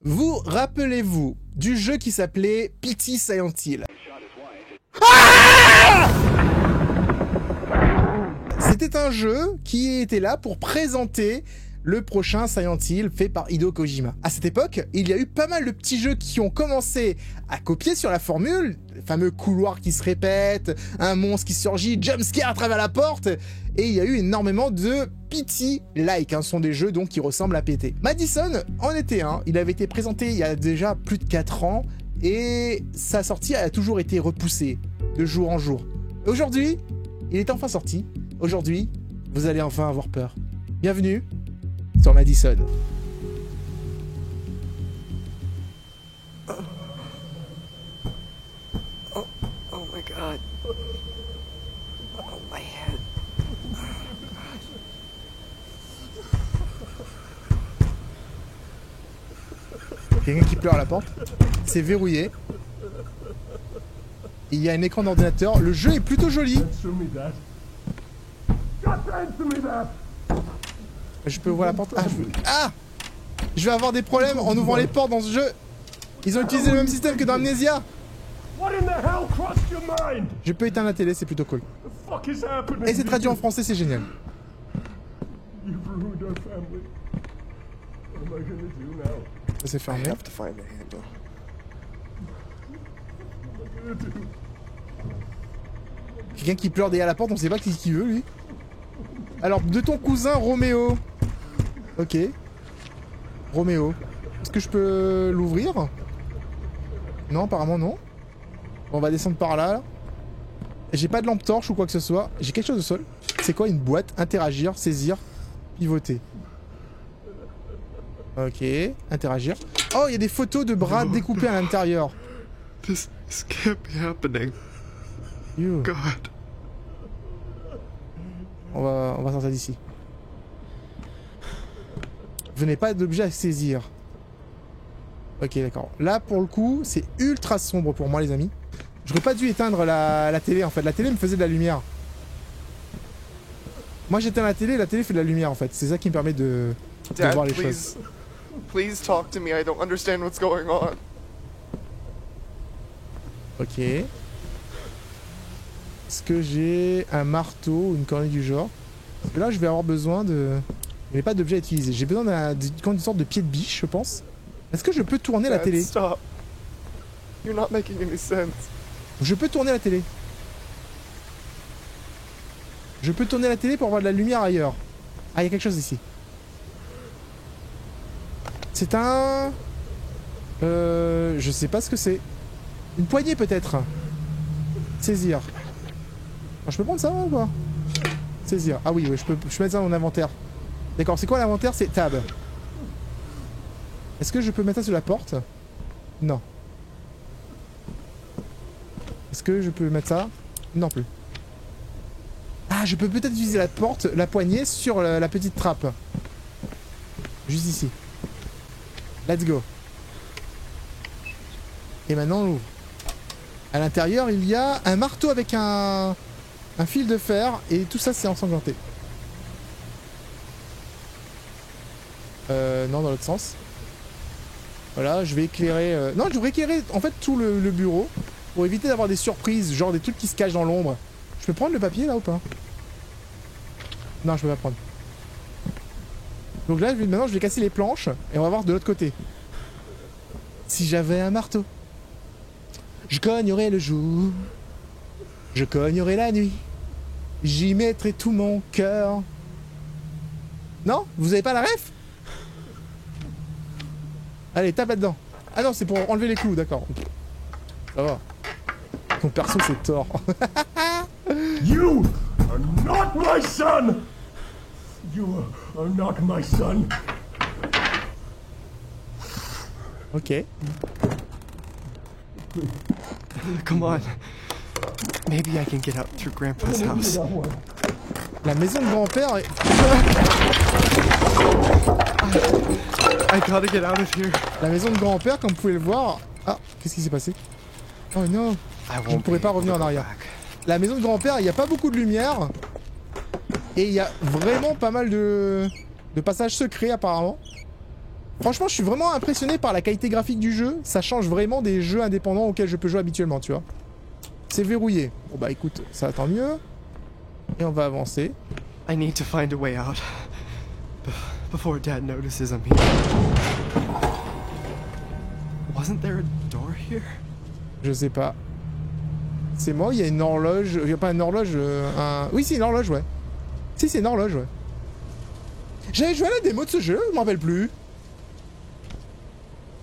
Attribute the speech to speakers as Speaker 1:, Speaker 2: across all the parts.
Speaker 1: Vous rappelez-vous du jeu qui s'appelait Pity Silent Hill? Ah! C'était un jeu qui était là pour présenter le prochain Silent Hill fait par Hideo Kojima. À cette époque, il y a eu pas mal de petits jeux qui ont commencé à copier sur la formule, le fameux couloir qui se répète, un monstre qui surgit, jumpscare à travers la porte, et il y a eu énormément de Pity-like, ce sont des jeux donc qui ressemblent à PT. Madison en était un, il avait été présenté il y a déjà plus de 4 ans, et sa sortie a toujours été repoussée, de jour en jour. Aujourd'hui, il est enfin sorti, aujourd'hui, vous allez enfin avoir peur. Bienvenue sur Madison.
Speaker 2: Oh my god. Oh my head.
Speaker 1: Quelqu'un qui pleure à la porte. C'est verrouillé. Il y a un écran d'ordinateur. Le jeu est plutôt joli. Je peux ouvrir la porte. Ah, je vais avoir des problèmes en ouvrant les portes dans ce jeu. Ils ont utilisé le même système que dans Amnesia. Je peux éteindre la télé, c'est plutôt cool. Et c'est traduit en français, c'est génial. Ça c'est fermé. Quelqu'un qui pleure derrière la porte, on sait pas qui veut lui. Alors, de ton cousin Roméo. Ok. Roméo. Est-ce que je peux l'ouvrir? Non, apparemment non. Bon, on va descendre par là. J'ai pas de lampe torche ou quoi que ce soit. J'ai quelque chose au sol. C'est quoi une boîte? Interagir, saisir, pivoter. Ok, interagir. Oh, il y a des photos de bras découpés à l'intérieur.
Speaker 2: This can't be happening.
Speaker 1: You.
Speaker 2: God.
Speaker 1: On va sortir d'ici. Venez pas d'objet à saisir. Ok, d'accord. Là, pour le coup, c'est ultra sombre pour moi, les amis. J'aurais pas dû éteindre la télé, en fait. La télé me faisait de la lumière. Moi, j'éteins la télé fait de la lumière, en fait. C'est ça qui me permet de voir les choses.
Speaker 2: Please talk to me. I don't understand what's going on.
Speaker 1: Ok. Est-ce que j'ai un marteau ou une connerie du genre? Parce que là, je vais avoir besoin de... Il n'y a pas d'objet à utiliser. J'ai besoin d'une sorte de pied de biche, je pense. Est-ce que je peux tourner la télé?
Speaker 2: Stop. You're not making any sense.
Speaker 1: Je peux tourner la télé. Je peux tourner la télé pour avoir de la lumière ailleurs. Ah, il y a quelque chose ici. C'est un... je sais pas ce que c'est. Une poignée peut-être. Saisir. Alors, je peux prendre ça ou quoi? Saisir. Ah oui, je peux mettre ça dans mon inventaire. D'accord, c'est quoi l'inventaire? C'est tab. Est-ce que je peux mettre ça sur la porte? Non. Est-ce que je peux mettre ça? Non plus. Ah, je peux peut-être utiliser la porte, la poignée sur la petite trappe. Juste ici. Let's go. Et maintenant on ouvre. À l'intérieur, il y a un marteau avec un fil de fer et tout ça c'est ensanglanté. Non, dans l'autre sens. Voilà, je vais éclairer... Non, je devrais éclairer en fait tout le bureau pour éviter d'avoir des surprises, genre des trucs qui se cachent dans l'ombre. Je peux prendre le papier là ou pas? Non, je peux pas prendre. Donc là, maintenant, je vais casser les planches et on va voir de l'autre côté. Si j'avais un marteau, je cognerais le jour, je cognerais la nuit, j'y mettrais tout mon cœur. Non? Vous avez pas la ref? Allez, tape là-dedans. Ah non, c'est pour enlever les clous, d'accord. Ça va. Ton perso, c'est Thor.
Speaker 3: You are not my son! You are not my son.
Speaker 1: Ok.
Speaker 2: Come on. Maybe I can get out through Grandpa's house.
Speaker 1: La maison de grand-père est...
Speaker 2: I gotta get out of here.
Speaker 1: La maison de grand-père, comme vous pouvez le voir... Ah, qu'est-ce qui s'est passé? Oh non, je ne pourrais pas revenir en arrière. La maison de grand-père, il n'y a pas beaucoup de lumière. Et il y a vraiment pas mal de passages secrets apparemment. Franchement, je suis vraiment impressionné par la qualité graphique du jeu. Ça change vraiment des jeux indépendants auxquels je peux jouer habituellement, tu vois. C'est verrouillé. Bon bah écoute, ça tant mieux. Et on va avancer.
Speaker 2: I need to find a way out. Before Dad notices I'm here. Wasn't there a door here?
Speaker 1: Je sais pas. C'est moi, il y a une horloge. Il y a pas une horloge, un... Oui, c'est une horloge, ouais. Si, c'est une horloge, ouais. J'avais joué à la démo de ce jeu, je m'en rappelle plus.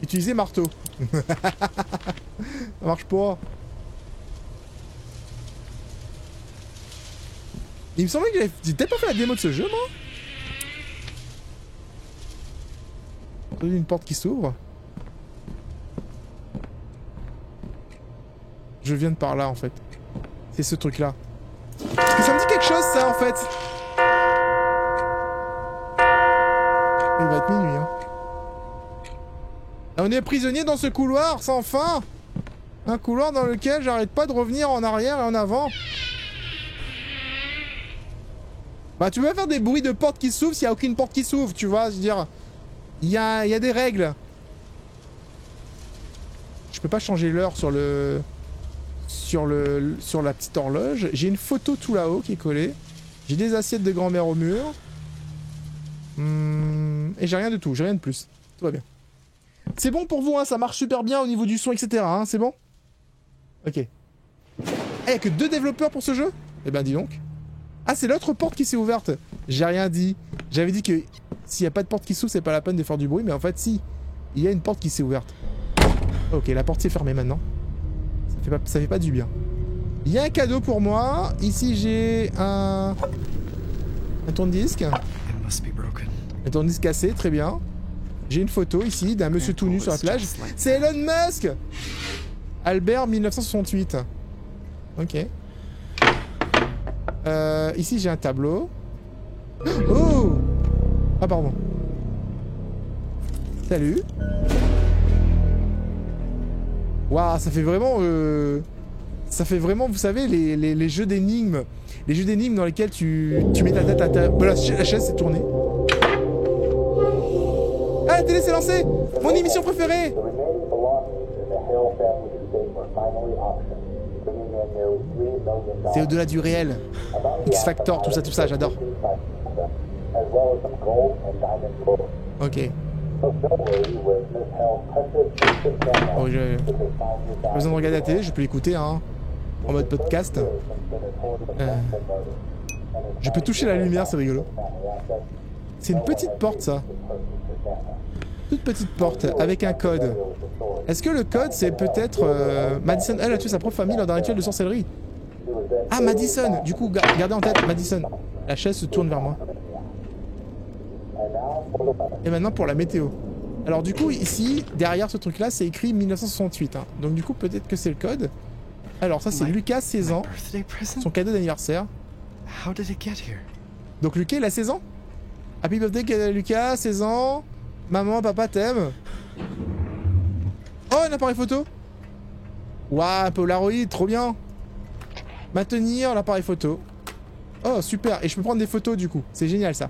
Speaker 1: Utiliser marteau. Ça marche pas. Il me semblait que j'ai peut-être pas fait la démo de ce jeu, moi. Une porte qui s'ouvre. Je viens de par là, en fait. C'est ce truc-là. Parce que ça me dit quelque chose, ça, en fait. Il va être minuit, hein. On est prisonnier dans ce couloir, sans fin. Un couloir dans lequel j'arrête pas de revenir en arrière et en avant. Bah, tu peux faire des bruits de porte qui s'ouvrent s'il n'y a aucune porte qui s'ouvre, tu vois. Je veux dire, il y a des règles. Je peux pas changer l'heure sur la petite horloge. J'ai une photo tout là-haut qui est collée. J'ai des assiettes de grand-mère au mur. Et j'ai rien de tout, j'ai rien de plus. Tout va bien. C'est bon pour vous, hein, ça marche super bien au niveau du son, etc. Hein, c'est bon? Ok. Ah, y'a que 2 développeurs pour ce jeu? Eh ben dis donc. Ah, c'est l'autre porte qui s'est ouverte. J'ai rien dit. J'avais dit que s'il n'y a pas de porte qui s'ouvre, c'est pas la peine de faire du bruit, mais en fait, si. Il y a une porte qui s'est ouverte. Ok, la porte s'est fermée maintenant. Ça fait pas du bien. Il y a un cadeau pour moi. Ici, j'ai un tourne-disque. Un tourne-disque cassé, très bien. J'ai une photo ici d'un monsieur tout nu sur la plage. C'est Elon Musk! Albert 1968. Ok. Ici, j'ai un tableau. Oh! Ah, pardon. Salut. Waouh, ça fait vraiment... Ça fait vraiment, vous savez, les jeux d'énigmes. Les jeux d'énigmes dans lesquels tu mets ta tête à ta... Voilà, la chaise s'est tournée. Ah, la télé s'est lancée! Mon émission préférée! C'est au-delà du réel. X Factor, tout ça, j'adore. Ok. Oh, j'ai pas besoin de regarder la télé, je peux l'écouter hein, en mode podcast. Je peux toucher la lumière, c'est rigolo. C'est une petite porte, ça. Toute petite porte, avec un code. Est-ce que le code, c'est peut-être... Madison, elle a tué sa propre famille lors d'un rituel de sorcellerie. Ah, Madison. Du coup, gardez en tête, Madison. La chaise se tourne vers moi. Et maintenant, pour la météo. Alors du coup, ici, derrière ce truc-là, c'est écrit 1968. Hein. Donc du coup, peut-être que c'est le code. Alors ça, c'est Lucas, 16 ans. Son cadeau d'anniversaire. Donc Lucas, il a 16 ans. Happy birthday, Lucas, 16 ans. Maman, papa t'aime. Oh, un appareil photo. Waouh, Polaroid, trop bien. Maintenir l'appareil photo. Oh, super. Et je peux prendre des photos du coup. C'est génial ça.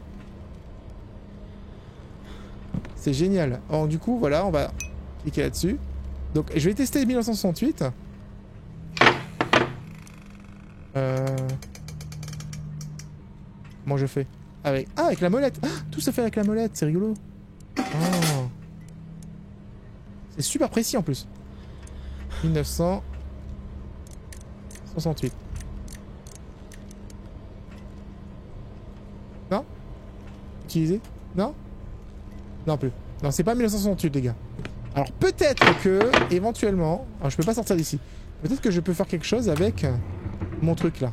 Speaker 1: C'est génial. Alors du coup, voilà, on va cliquer là-dessus. Donc, je vais tester 1968. Comment je fais? Avec... Ah, avec la molette. Ah, tout se fait avec la molette, c'est rigolo. Oh. C'est super précis en plus. 1968. Non? Utiliser? Non? Non plus. Non, c'est pas 1968 les gars. Alors peut-être que, éventuellement... Alors je peux pas sortir d'ici. Peut-être que je peux faire quelque chose avec mon truc là.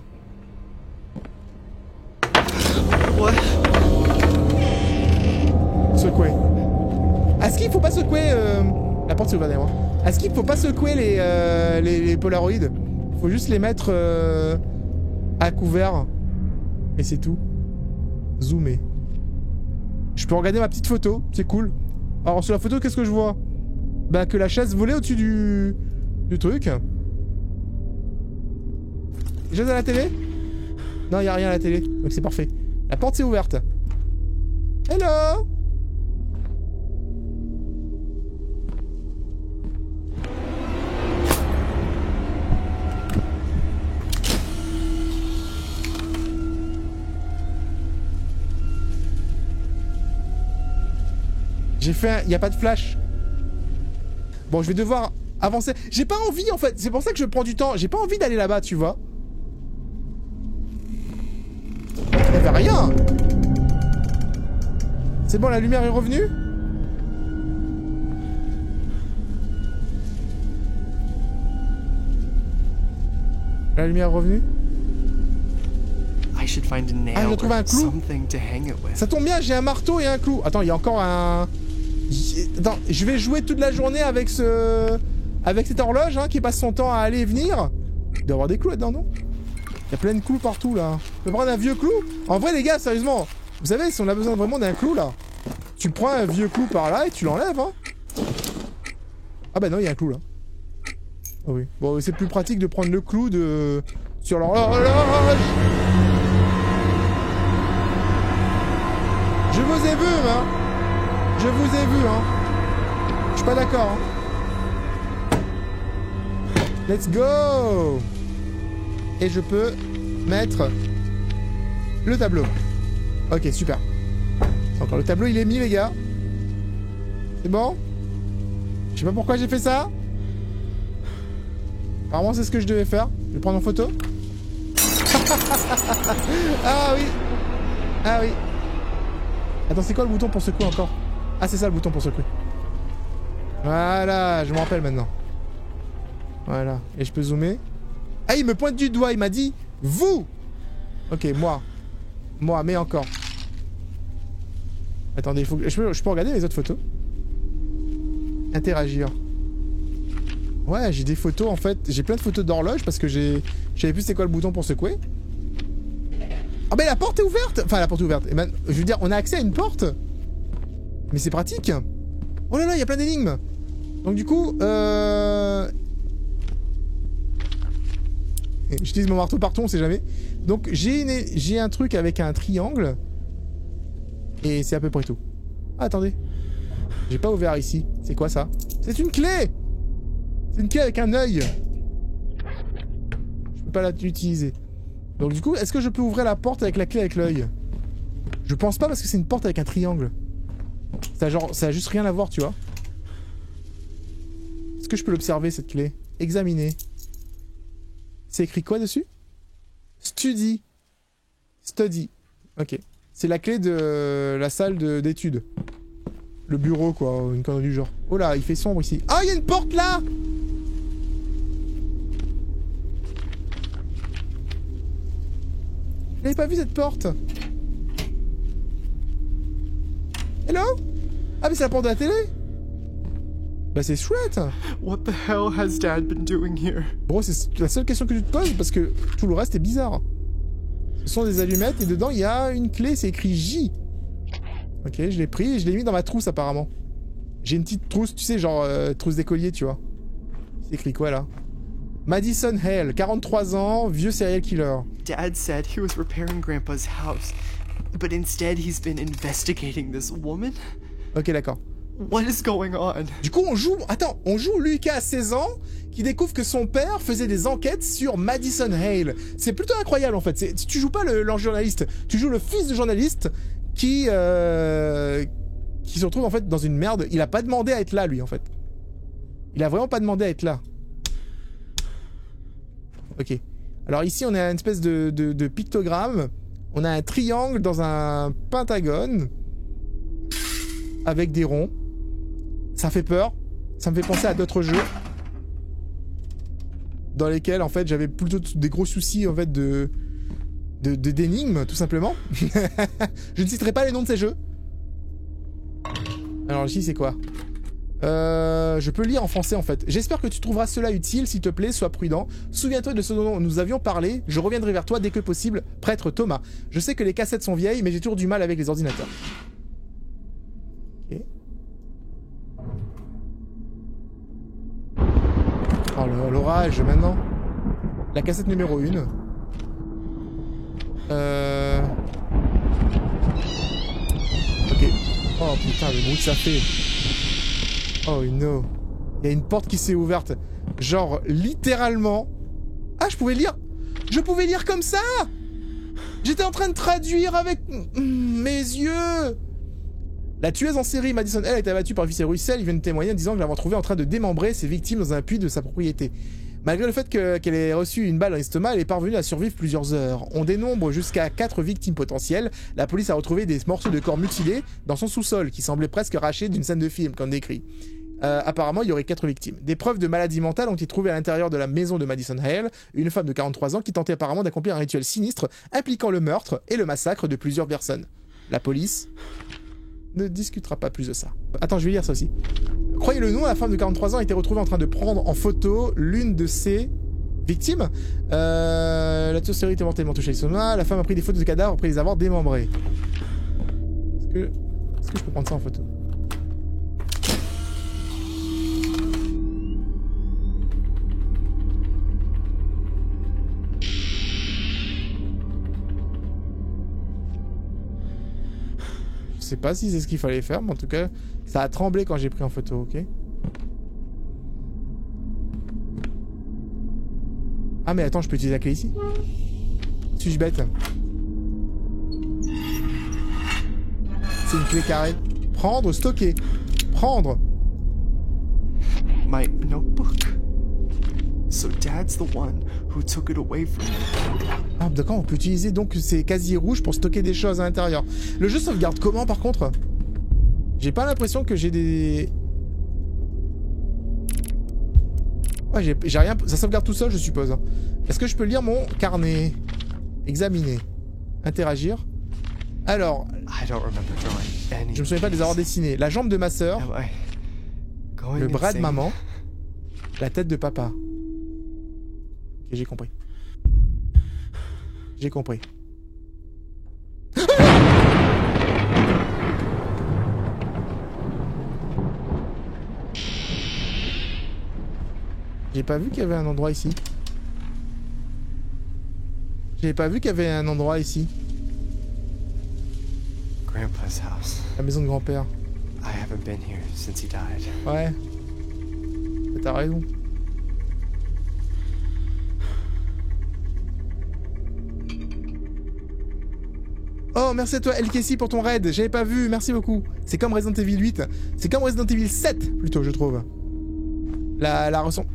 Speaker 2: What?
Speaker 1: Secouer. Est-ce qu'il faut pas secouer... La porte s'est ouverte derrière moi. Est-ce qu'il faut pas secouer les Polaroids? Faut juste les mettre à couvert. Et c'est tout. Zoomer. Je peux regarder ma petite photo, c'est cool. Alors sur la photo, qu'est-ce que je vois? Bah que la chaise volait au-dessus du truc. Quelque chose à la télé? Non, il n'y a rien à la télé, donc c'est parfait. La porte s'est ouverte. Hello! J'ai fait... Il n'y a pas de flash. Bon, je vais devoir avancer. J'ai pas envie, en fait. C'est pour ça que je prends du temps. J'ai pas envie d'aller là-bas, tu vois. Il n'y avait rien. C'est bon, la lumière est revenue? La lumière est revenue?
Speaker 2: I should find a nail
Speaker 1: Ah, j'ai trouvé un
Speaker 2: or
Speaker 1: clou.
Speaker 2: something to hang it with.
Speaker 1: Ça tombe bien, j'ai un marteau et un clou. Attends, il y a encore un... Attends, je vais jouer toute la journée avec ce... Avec cette horloge, hein, qui passe son temps à aller et venir. Il doit y avoir des clous là-dedans, non? Il y a plein de clous partout, là. Je peux prendre un vieux clou? En vrai, les gars, sérieusement, vous savez, si on a besoin vraiment d'un clou, là, tu prends un vieux clou par là et tu l'enlèves, hein. Ah bah non, il y a un clou, là. Ah oui. Bon, c'est plus pratique de prendre le clou de... sur l'horloge. Je vous ai vu, hein. Je vous ai vu, hein. Je suis pas d'accord, hein. Let's go. Et je peux mettre le tableau. Ok, super. Encore le tableau, il est mis, les gars. C'est bon? Je sais pas pourquoi j'ai fait ça. Apparemment, c'est ce que je devais faire. Je vais prendre en photo. Ah oui. Ah oui. Attends, c'est quoi le bouton pour secouer encore? Ah, c'est ça le bouton pour secouer. Voilà, je me rappelle maintenant. Voilà. Et je peux zoomer. Ah, il me pointe du doigt, il m'a dit vous. Ok, moi. Moi, mais encore. Attendez, il faut que... je peux regarder les autres photos. Interagir. Ouais, j'ai des photos en fait. J'ai plein de photos d'horloge parce que je savais plus c'est quoi le bouton pour secouer. Ah bah la porte est ouverte. Enfin la porte est ouverte. Et ben, je veux dire, on a accès à une porte. Mais c'est pratique. Oh là là, il y a plein d'énigmes. Donc du coup, j'utilise mon marteau partout, on sait jamais. Donc j'ai un truc avec un triangle. Et c'est à peu près tout. Ah, attendez. J'ai pas ouvert ici. C'est quoi ça? C'est une clé. C'est une clé avec un œil. Je peux pas l'utiliser. Donc du coup, est-ce que je peux ouvrir la porte avec la clé avec l'œil? Je pense pas parce que c'est une porte avec un triangle. Ça a juste rien à voir, tu vois. Est-ce que je peux l'observer cette clé? Examiner. C'est écrit quoi dessus? Study. Study. Ok. C'est la clé de la salle d'études. Le bureau, quoi, une connerie du genre. Oh là, il fait sombre ici. Ah, il y a une porte là! Je n'avais pas vu cette porte. Hello? Ah, mais c'est la porte de la télé? Bah, c'est chouette!
Speaker 2: What the hell has Dad been doing here?
Speaker 1: Bro, c'est la seule question que tu te poses parce que tout le reste est bizarre. Ce sont des allumettes et dedans il y a une clé, c'est écrit J. Ok, je l'ai pris et je l'ai mis dans ma trousse apparemment. J'ai une petite trousse, tu sais, genre trousse d'écolier, tu vois. C'est écrit quoi là? Madison Hale, 43 ans, vieux serial killer.
Speaker 2: Dad said he was repairing Grandpa's house, but instead he's been investigating this woman?
Speaker 1: Ok, d'accord.
Speaker 2: What is going on?
Speaker 1: Du coup, on joue... Attends, on joue Lucas, 16 ans, qui découvre que son père faisait des enquêtes sur Madison Hale. C'est plutôt incroyable, en fait. Tu joues pas le journaliste, tu joues le fils de journaliste qui se retrouve, en fait, dans une merde. Il a pas demandé à être là, lui, en fait. Il a vraiment pas demandé à être là. Ok. Alors ici, on a une espèce de pictogramme. On a un triangle dans un pentagone. Avec des ronds. Ça fait peur. Ça me fait penser à d'autres jeux. Dans lesquels, en fait, j'avais plutôt des gros soucis, en fait, d'énigmes, tout simplement. Je ne citerai pas les noms de ces jeux. Alors ici, c'est quoi? Je peux lire en français, en fait. J'espère que tu trouveras cela utile, s'il te plaît, sois prudent. Souviens-toi de ce dont nous avions parlé. Je reviendrai vers toi dès que possible. Prêtre Thomas. Je sais que les cassettes sont vieilles, mais j'ai toujours du mal avec les ordinateurs. Ok. Oh, l'orage, maintenant. La cassette numéro 1. Ok. Oh putain, le bruit que ça fait. Oh no. Il y a une porte qui s'est ouverte. Genre, littéralement. Ah, je pouvais lire. Je pouvais lire comme ça. J'étais en train de traduire avec mes yeux. La tueuse en série Madison Hale a été abattue par l'officier Russell. Il vient de témoigner en disant que l'avoir trouvée en train de démembrer ses victimes dans un puits de sa propriété. Malgré le fait qu'elle ait reçu une balle dans l'estomac, elle est parvenue à survivre plusieurs heures. On dénombre jusqu'à 4 victimes potentielles. La police a retrouvé des morceaux de corps mutilés dans son sous-sol, qui semblaient presque arrachés d'une scène de film, comme décrit. Apparemment, il y aurait 4 victimes. Des preuves de maladie mentale ont été trouvées à l'intérieur de la maison de Madison Hale, une femme de 43 ans qui tentait apparemment d'accomplir un rituel sinistre impliquant le meurtre et le massacre de plusieurs personnes. La police ne discutera pas plus de ça. Attends, je vais lire ça aussi. Croyez-le ou non, la femme de 43 ans a été retrouvée en train de prendre en photo l'une de ses victimes. La tueuse était mortellement touchée l'estomac. La femme a pris des photos de cadavres après les avoir démembrés. Est-ce que je peux prendre ça en photo? Je sais pas si c'est ce qu'il fallait faire, mais en tout cas, ça a tremblé quand j'ai pris en photo, ok? Ah mais attends, je peux utiliser la clé ici? Suis-je bête? C'est une clé carrée. Prendre, stocker. Prendre.
Speaker 2: My notebook. So Dad's the one who took it away from me.
Speaker 1: Ah d'accord, on peut utiliser donc ces casiers rouges pour stocker des choses à l'intérieur. Le jeu sauvegarde comment par contre? J'ai pas l'impression que j'ai des... Ouais, j'ai rien... Ça sauvegarde tout seul, je suppose. Est-ce que je peux lire mon carnet? Examiner. Interagir. Alors... Je me souviens pas de les avoir dessinés. La jambe de ma sœur. Le bras de maman. La tête de papa. Ok, j'ai compris. J'ai compris. J'ai pas vu qu'il y avait un endroit ici. J'ai pas vu qu'il y avait un endroit ici.
Speaker 2: Grandpa's house.
Speaker 1: La maison de grand-père.
Speaker 2: I haven't been here since he died.
Speaker 1: Ouais. T'as raison. Oh, merci à toi, LKC, pour ton raid. J'avais pas vu, merci beaucoup. C'est comme Resident Evil 8. C'est comme Resident Evil 7, plutôt, je trouve. La ressemblance,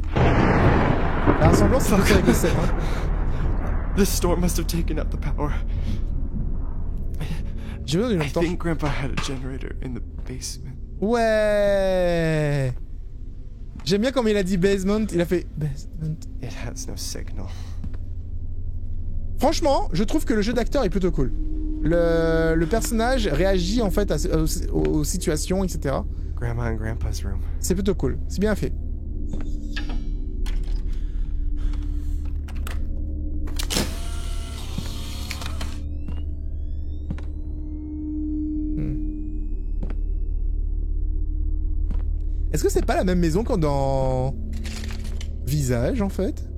Speaker 1: c'est un peu avec le 7. Hein.
Speaker 2: The storm must have taken up the power.
Speaker 1: J'ai besoin d'une
Speaker 2: I
Speaker 1: lampe torche.
Speaker 2: think Grandpa had a generator in the basement.
Speaker 1: Ouais. J'aime bien comme il a dit basement, il a fait basement.
Speaker 2: It has no signal.
Speaker 1: Franchement, je trouve que le jeu d'acteur est plutôt cool. Le personnage réagit en fait aux situations, etc.
Speaker 2: Grandma and Grandpa's room.
Speaker 1: C'est plutôt cool, c'est bien fait. Est-ce que c'est pas la même maison que dans Visage en fait?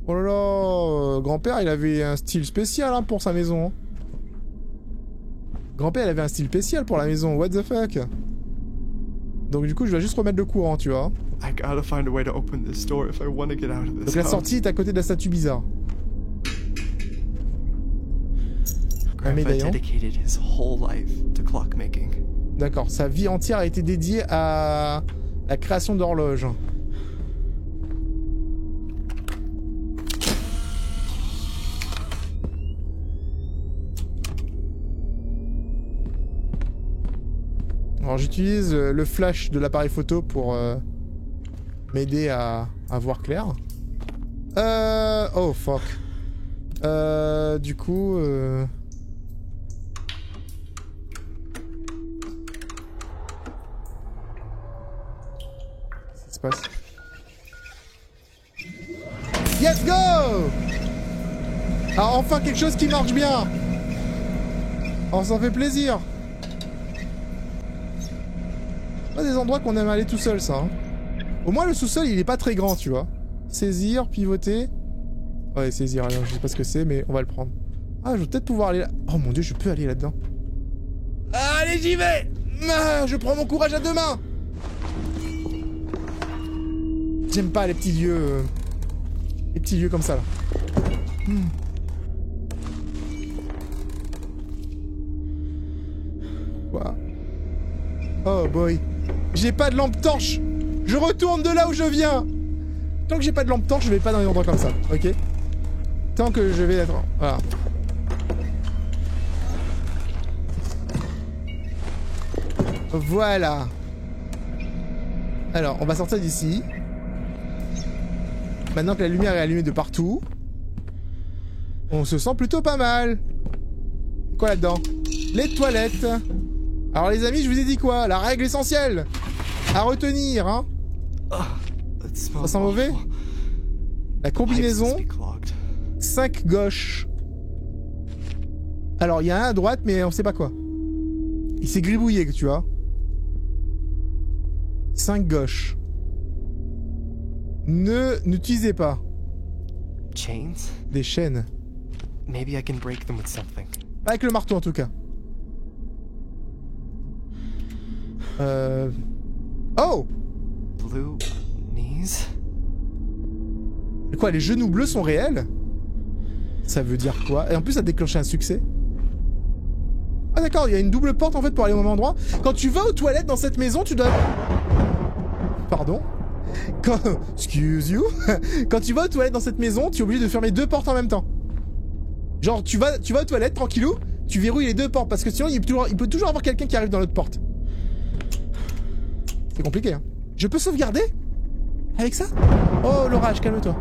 Speaker 1: Oh là là, grand-père il avait un style spécial hein, pour sa maison. Grand-père il avait un style spécial pour la maison, what the fuck? Donc du coup je dois juste remettre le courant, tu vois.
Speaker 2: I gotta find a way to open this door if I want to get out of this
Speaker 1: Donc la
Speaker 2: house.
Speaker 1: sortie est à côté de la statue bizarre. Un
Speaker 2: Grandpa
Speaker 1: médaillon.
Speaker 2: dedicated his whole life to clockmaking.
Speaker 1: D'accord, sa vie entière a été dédiée à la création d'horloges. Alors j'utilise le flash de l'appareil photo pour m'aider à voir clair. Oh fuck. Du coup... Qu'est-ce qui se passe? Let's go! Ah, enfin quelque chose qui marche bien! Oh, ça fait plaisir! Pas des endroits qu'on aime aller tout seul, ça. Hein. Au moins, le sous-sol, il est pas très grand, tu vois. Saisir, pivoter. Ouais, saisir, alors, je sais pas ce que c'est, mais on va le prendre. Ah, je vais peut-être pouvoir aller là. Oh mon dieu, je peux aller là-dedans. Allez, j'y vais! Ah, je prends mon courage à deux mains! J'aime pas les petits lieux... les petits lieux comme ça, là. Oh boy. J'ai pas de lampe torche. Je retourne de là où je viens. Tant que j'ai pas de lampe torche, je vais pas dans les endroits comme ça, ok? Tant que je vais être... Voilà. Voilà. Alors, on va sortir d'ici. Maintenant que la lumière est allumée de partout, on se sent plutôt pas mal. Quoi là-dedans? Les toilettes. Alors les amis, je vous ai dit quoi? La règle essentielle à retenir, hein? Ça sent mauvais? La combinaison 5 gauche. Alors il y a un à droite, mais on sait pas quoi. Il s'est gribouillé, tu vois. 5 gauche. N'utilisez pas.
Speaker 2: Chains?
Speaker 1: Des chaînes.
Speaker 2: Maybe I can break them with something.
Speaker 1: Avec le marteau en tout cas. Oh!
Speaker 2: Blue knees?
Speaker 1: Quoi, les genoux bleus sont réels? Ça veut dire quoi? Et en plus ça a déclenché un succès. Ah d'accord, il y a une double porte en fait pour aller au même endroit. Quand tu vas aux toilettes dans cette maison, tu dois... Pardon? Excuse you. Quand tu vas aux toilettes dans cette maison, tu es obligé de fermer 2 portes en même temps. Genre tu vas aux toilettes tranquillou, tu verrouilles les 2 portes parce que sinon il peut toujours avoir quelqu'un qui arrive dans l'autre porte. C'est compliqué hein. Je peux sauvegarder? Avec ça? Oh l'orage, calme-toi.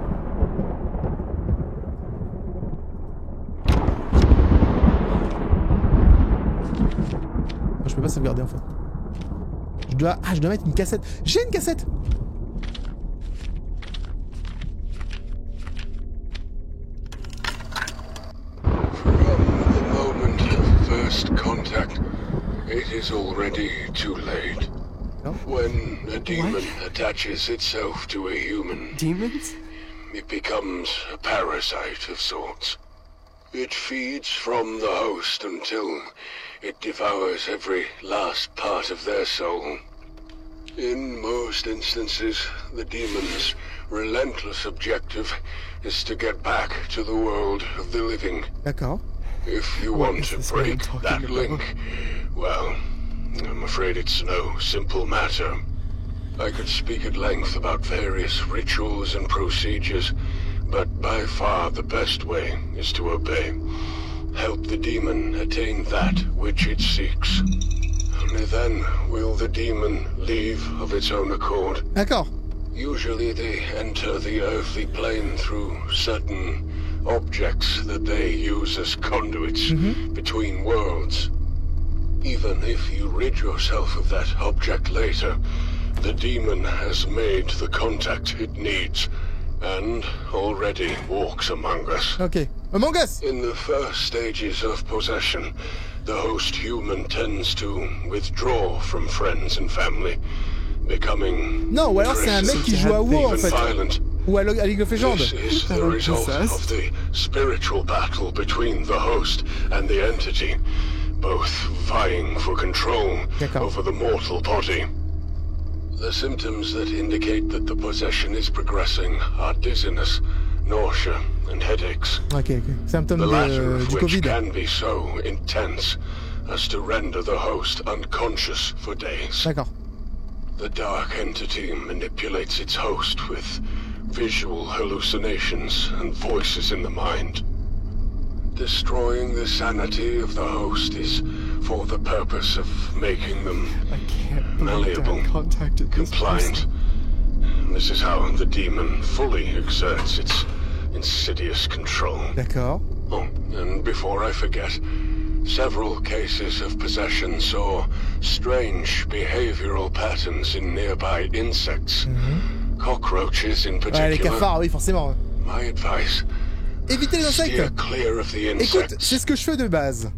Speaker 1: Je peux pas sauvegarder en fait. Je dois mettre une cassette. J'ai une cassette!
Speaker 4: Contact, it is already too late.
Speaker 1: No?
Speaker 4: When a demon attaches itself to a human,
Speaker 2: Demons?
Speaker 4: it becomes a parasite of sorts. It feeds from the host until it devours every last part of their soul. In most instances, the demon's relentless objective is to get back to the world of the living.
Speaker 1: D'accord.
Speaker 4: If you want to break that link, well, I'm afraid it's no simple matter. I could speak at length about various rituals and procedures, but by far the best way is to obey. Help the demon attain that which it seeks. Only then will the demon leave of its own accord.
Speaker 1: D'accord.
Speaker 4: Usually they enter the earthly plane through certain objects that they use as conduits between worlds. Even if you rid yourself of that object later, the demon has made the contact it needs and already walks among us.
Speaker 1: Ok. Among Us!
Speaker 4: In the first stages of possession, the host human tends to withdraw from friends and family, becoming
Speaker 1: Non, ou alors c'est un mec qui joue à WoW en fait.
Speaker 4: violent.
Speaker 1: Ou à League of Legends.
Speaker 4: This is the result of the spiritual battle between the host and the entity, both vying for control over the mortal body. The symptoms that indicate that the possession is progressing are dizziness, nausea, and headaches.
Speaker 1: Ok. Symptômes
Speaker 4: The latter
Speaker 1: du
Speaker 4: of which
Speaker 1: Covid.
Speaker 4: can be so intense as to render the host unconscious for days.
Speaker 1: D'accord.
Speaker 4: The dark entity manipulates its host with visual hallucinations and voices in the mind. Destroying the sanity of the host is for the purpose of making them
Speaker 2: I can't believe
Speaker 4: malleable,
Speaker 2: Dad contacted this
Speaker 4: compliant. This is how the demon fully exerts its insidious control.
Speaker 1: D'accord.
Speaker 4: Oh, and before I forget, several cases of possession saw strange behavioral patterns in nearby insects. Cockroaches in
Speaker 1: Ouais, les
Speaker 4: particular.
Speaker 1: cafards, oui, forcément.
Speaker 4: My advice,
Speaker 1: Évitez les
Speaker 4: steer
Speaker 1: insectes.
Speaker 4: clear of the
Speaker 1: Écoute,
Speaker 4: insects.
Speaker 1: c'est ce que je fais de base.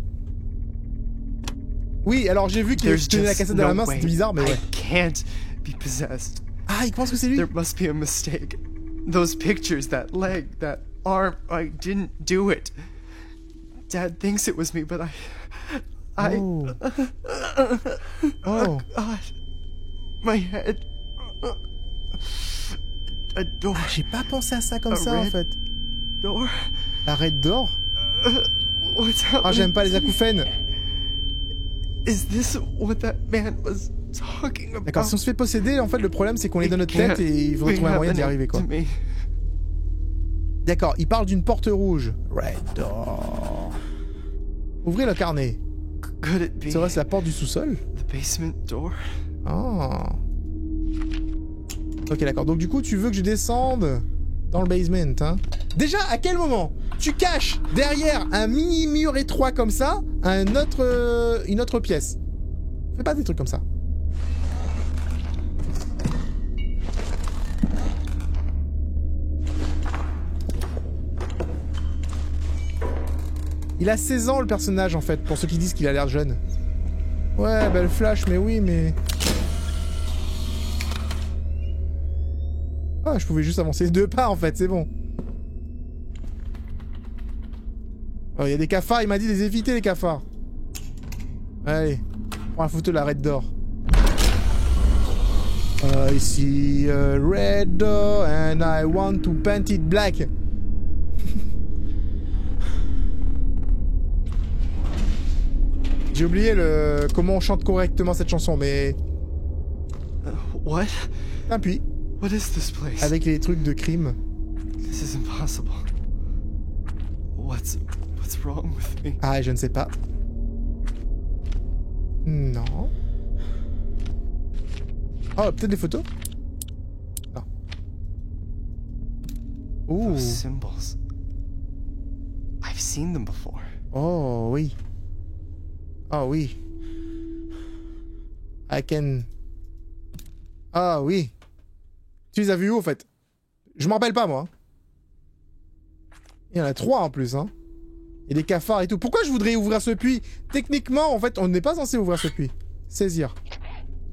Speaker 1: Oui, alors j'ai vu qu'il
Speaker 2: There's
Speaker 1: tenait la
Speaker 2: just
Speaker 1: cassette dans la
Speaker 2: no
Speaker 1: main,
Speaker 2: way.
Speaker 1: c'était bizarre, mais
Speaker 2: I
Speaker 1: ouais.
Speaker 2: can't be possessed.
Speaker 1: Ah, il pense que c'est lui?
Speaker 2: There must be a mistake. Those pictures, that leg, that arm, I didn't do it. Dad thinks it was me, but I...
Speaker 1: Oh. Oh.
Speaker 2: God. My head. A door.
Speaker 1: J'ai pas pensé à ça comme
Speaker 2: A
Speaker 1: ça en
Speaker 2: red
Speaker 1: fait.
Speaker 2: Door?
Speaker 1: La raide d'or?
Speaker 2: What's
Speaker 1: Ah,
Speaker 2: happening?
Speaker 1: j'aime pas les acouphènes.
Speaker 2: Is this what that man was talking about?
Speaker 1: D'accord, si on se fait posséder, en fait, le problème, c'est qu'on est dans notre tête et il faudrait trouver un moyen d'y arriver, quoi. D'accord, il parle d'une porte rouge. Red door. Ouvrez le carnet.
Speaker 2: Could it be
Speaker 1: C'est vrai, c'est la porte du sous-sol.
Speaker 2: the basement door?
Speaker 1: Ah. Ok, d'accord. Donc du coup, tu veux que je descende dans le basement, hein? Déjà, à quel moment tu caches derrière un mini mur étroit comme ça une autre pièce? Fais pas des trucs comme ça. Il a 16 ans le personnage en fait, pour ceux qui disent qu'il a l'air jeune. Ouais, bah le flash, mais oui, mais... Ah, je pouvais juste avancer 2 pas en fait, c'est bon. Oh, il y a des cafards, il m'a dit de les éviter les cafards. Allez, prends la photo de la red door. I see a red door and I want to paint it black. J'ai oublié comment on chante correctement cette chanson, mais...
Speaker 2: What?
Speaker 1: Appuie.
Speaker 2: What is this place?
Speaker 1: Avec les trucs de crime.
Speaker 2: This is impossible. What's wrong with me?
Speaker 1: Ah, je ne sais pas. Non. Oh, peut-être des photos? Non. Ouh.
Speaker 2: Those symbols. I've seen them before.
Speaker 1: Oh, oui. Oh, oui. I can... Ah, oui. Tu les as vus où, en fait? Je m'en rappelle pas, moi. Il y en a 3, en plus, hein. Il y a des cafards et tout. Pourquoi je voudrais ouvrir ce puits? Techniquement, en fait, on n'est pas censé ouvrir ce puits. Saisir.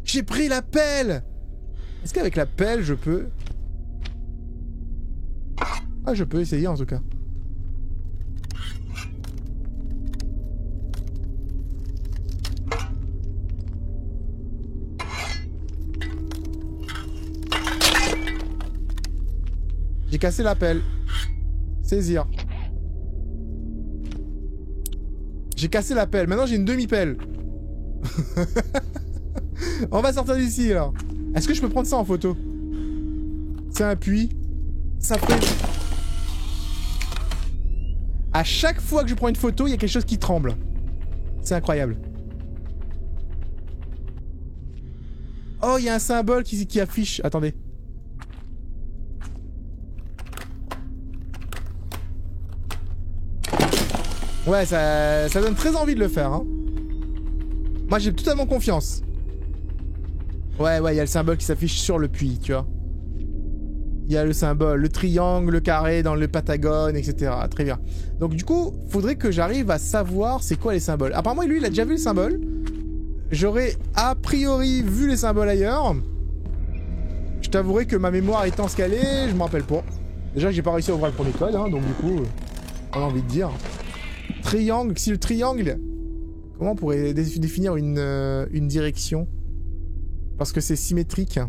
Speaker 1: J'ai pris la pelle! Est-ce qu'avec la pelle, je peux... Ah, je peux essayer, en tout cas. J'ai cassé la pelle. Saisir. J'ai cassé la pelle. Maintenant, j'ai une demi-pelle. On va sortir d'ici, alors. Est-ce que je peux prendre ça en photo? C'est un puits. Ça fait... À chaque fois que je prends une photo, il y a quelque chose qui tremble. C'est incroyable. Oh, il y a un symbole qui affiche. Attendez. Ouais, ça donne très envie de le faire, hein. Moi, j'ai totalement confiance. Ouais, il y a le symbole qui s'affiche sur le puits, tu vois. Il y a le symbole, le triangle, le carré dans le Patagone, etc. Très bien. Donc, du coup, faudrait que j'arrive à savoir c'est quoi les symboles. Apparemment, lui, il a déjà vu le symbole. J'aurais a priori vu les symboles ailleurs. Je t'avouerai que ma mémoire étant ce qu'elle est, je m'en rappelle pas. Déjà que j'ai pas réussi à ouvrir le premier code, hein, donc du coup, on a envie de dire. Triangle, si le triangle... Comment on pourrait définir une direction? Parce que c'est symétrique.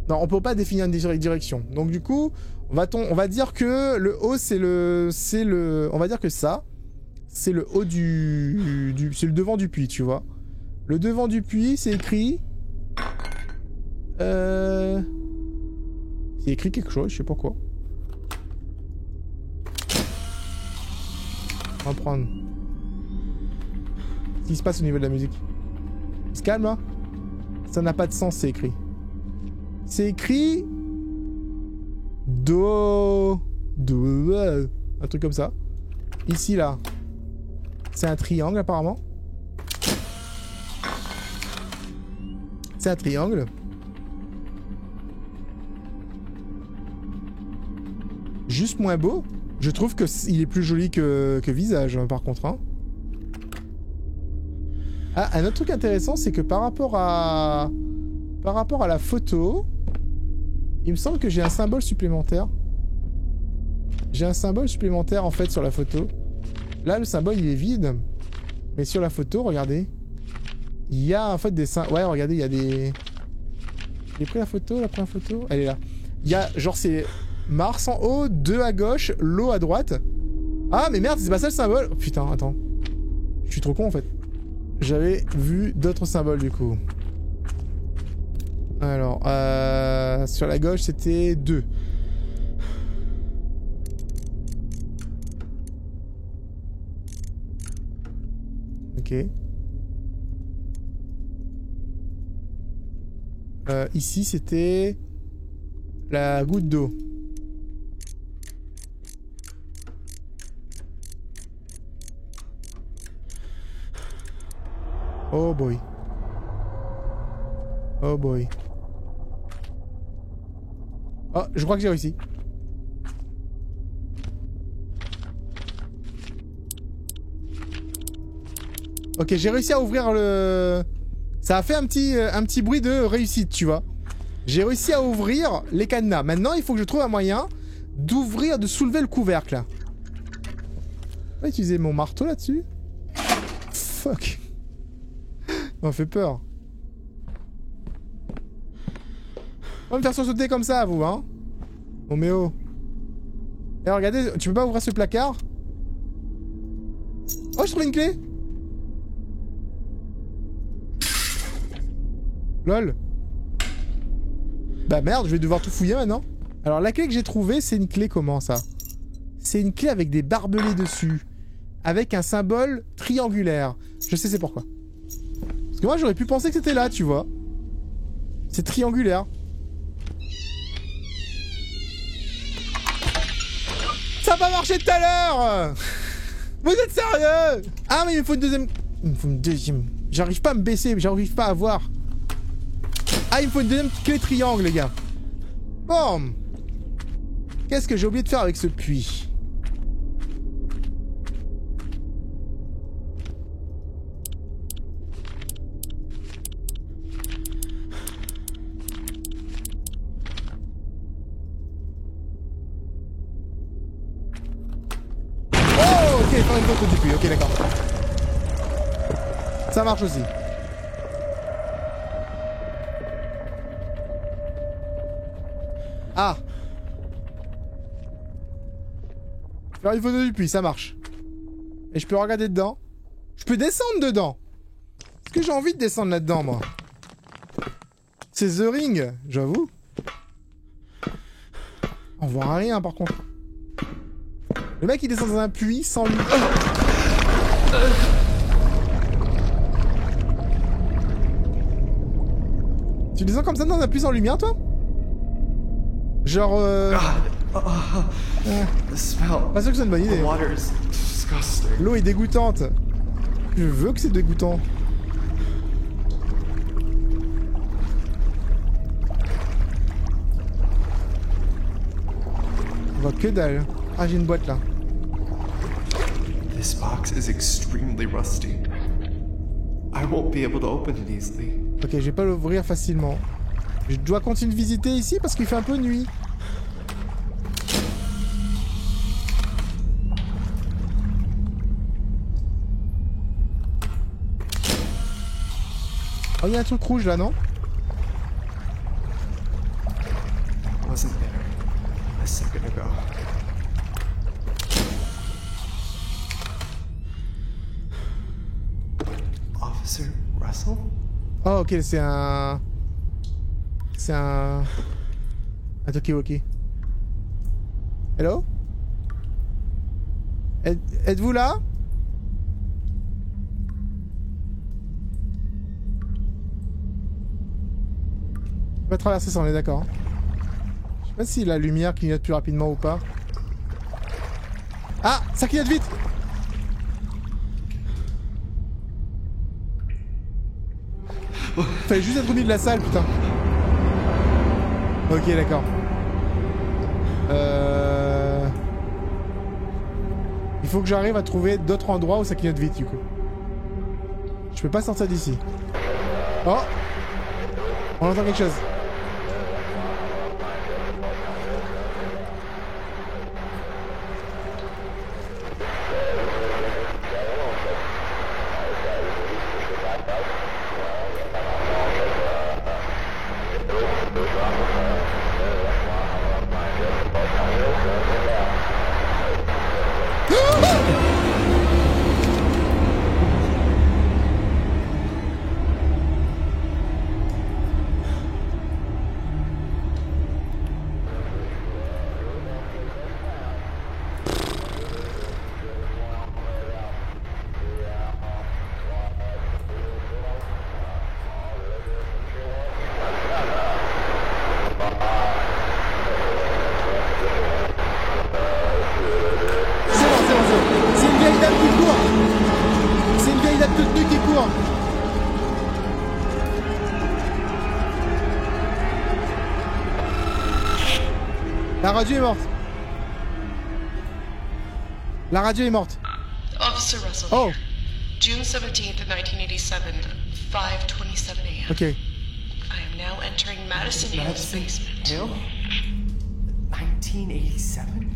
Speaker 1: Non, on peut pas définir une direction. Donc du coup, on va dire que le haut, c'est le... On va dire que ça, c'est le haut c'est le devant du puits, tu vois. Le devant du puits, c'est écrit... C'est écrit quelque chose, je sais pas quoi. On va prendre... Qu'est-ce qui se passe au niveau de la musique? Il se calme là? Ça n'a pas de sens, c'est écrit. C'est écrit... Do... Un truc comme ça. Ici là. C'est un triangle apparemment. C'est un triangle. Juste moins beau. Je trouve que il est plus joli que visage, par contre. Hein. Ah, un autre truc intéressant, c'est que par rapport à la photo, il me semble que j'ai un symbole supplémentaire. J'ai un symbole supplémentaire, en fait, sur la photo. Là, le symbole, il est vide. Mais sur la photo, regardez. Il y a, en fait, des symboles... Ouais, regardez, il y a des... J'ai pris la photo, la première photo. Elle est là. Il y a, genre, c'est... Mars en haut, 2 à gauche, l'eau à droite. Ah, mais merde, c'est pas ça le symbole. Oh, putain, attends. Je suis trop con, en fait. j'avais vu d'autres symboles du coup. Alors, sur la gauche c'était 2. Ok. Ici c'était la goutte d'eau. Oh boy. Oh boy. Oh, je crois que j'ai réussi. Ok, j'ai réussi à ouvrir le... Ça a fait un petit bruit de réussite, tu vois. J'ai réussi à ouvrir les cadenas. Maintenant, il faut que je trouve un moyen d'ouvrir, de soulever le couvercle. Je vais utiliser mon marteau là-dessus. Fuck. Ça m'a fait peur. On va me faire sursauter comme ça, vous, hein. Oh, mais oh. Et regardez, tu peux pas ouvrir ce placard? Oh, je trouve une clé. Lol. Bah merde, je vais devoir tout fouiller maintenant. Alors la clé que j'ai trouvée, c'est une clé comment ça? C'est une clé avec des barbelés dessus. Avec un symbole triangulaire. Je sais c'est pourquoi. Parce que moi j'aurais pu penser que c'était là, tu vois. C'est triangulaire. Ça a pas marché tout à l'heure. Vous êtes sérieux? Ah mais il me faut une deuxième... Il me faut une deuxième... J'arrive pas à me baisser, j'arrive pas à voir. Ah, il me faut une deuxième clé triangle, les gars. Bon. Qu'est-ce que j'ai oublié de faire avec ce puits? Oh, ok, faire une photo du puits. Ok, d'accord. Ça marche aussi. Ah! Faire une photo du puits, ça marche. Et je peux regarder dedans. Je peux descendre dedans. Est-ce que j'ai envie de descendre là-dedans, moi? C'est The Ring, j'avoue. On voit rien, par contre. Le mec, il descend dans un puits sans lui... Tu descends comme ça dans un puits sans lumière, toi? Genre pas sûr que c'est une bonne idée. L'eau est dégoûtante. Je veux que c'est dégoûtant. On voit que dalle. Ah, j'ai une boîte là.
Speaker 2: This box is extremely rusty. I won't be able to open it easily.
Speaker 1: Ok, je vais pas l'ouvrir facilement. Je dois continuer de visiter ici parce qu'il fait un peu nuit. Oh, il y a un truc rouge là, non?
Speaker 2: Wasn't there a second ago. Officer Russell?
Speaker 1: Oh, ok, c'est un... C'est un talkie-walkie. Hello? Êtes-vous là? On va traverser ça, on est d'accord. Je sais pas si la lumière clignote plus rapidement ou pas. Ah! Ça clignote vite! Fallait juste être au milieu de la salle, putain. Ok, d'accord. Il faut que j'arrive à trouver d'autres endroits où ça clignote vite, du coup. Je peux pas sortir d'ici. Oh! On entend quelque chose. La radio est morte. La radio est morte.
Speaker 5: Officer Russell.
Speaker 1: Oh.
Speaker 5: June 17th, 1987, 5:27 a.m.
Speaker 1: Ok.
Speaker 5: I am now entering Madison Hill's basement.
Speaker 2: Hill? 1987?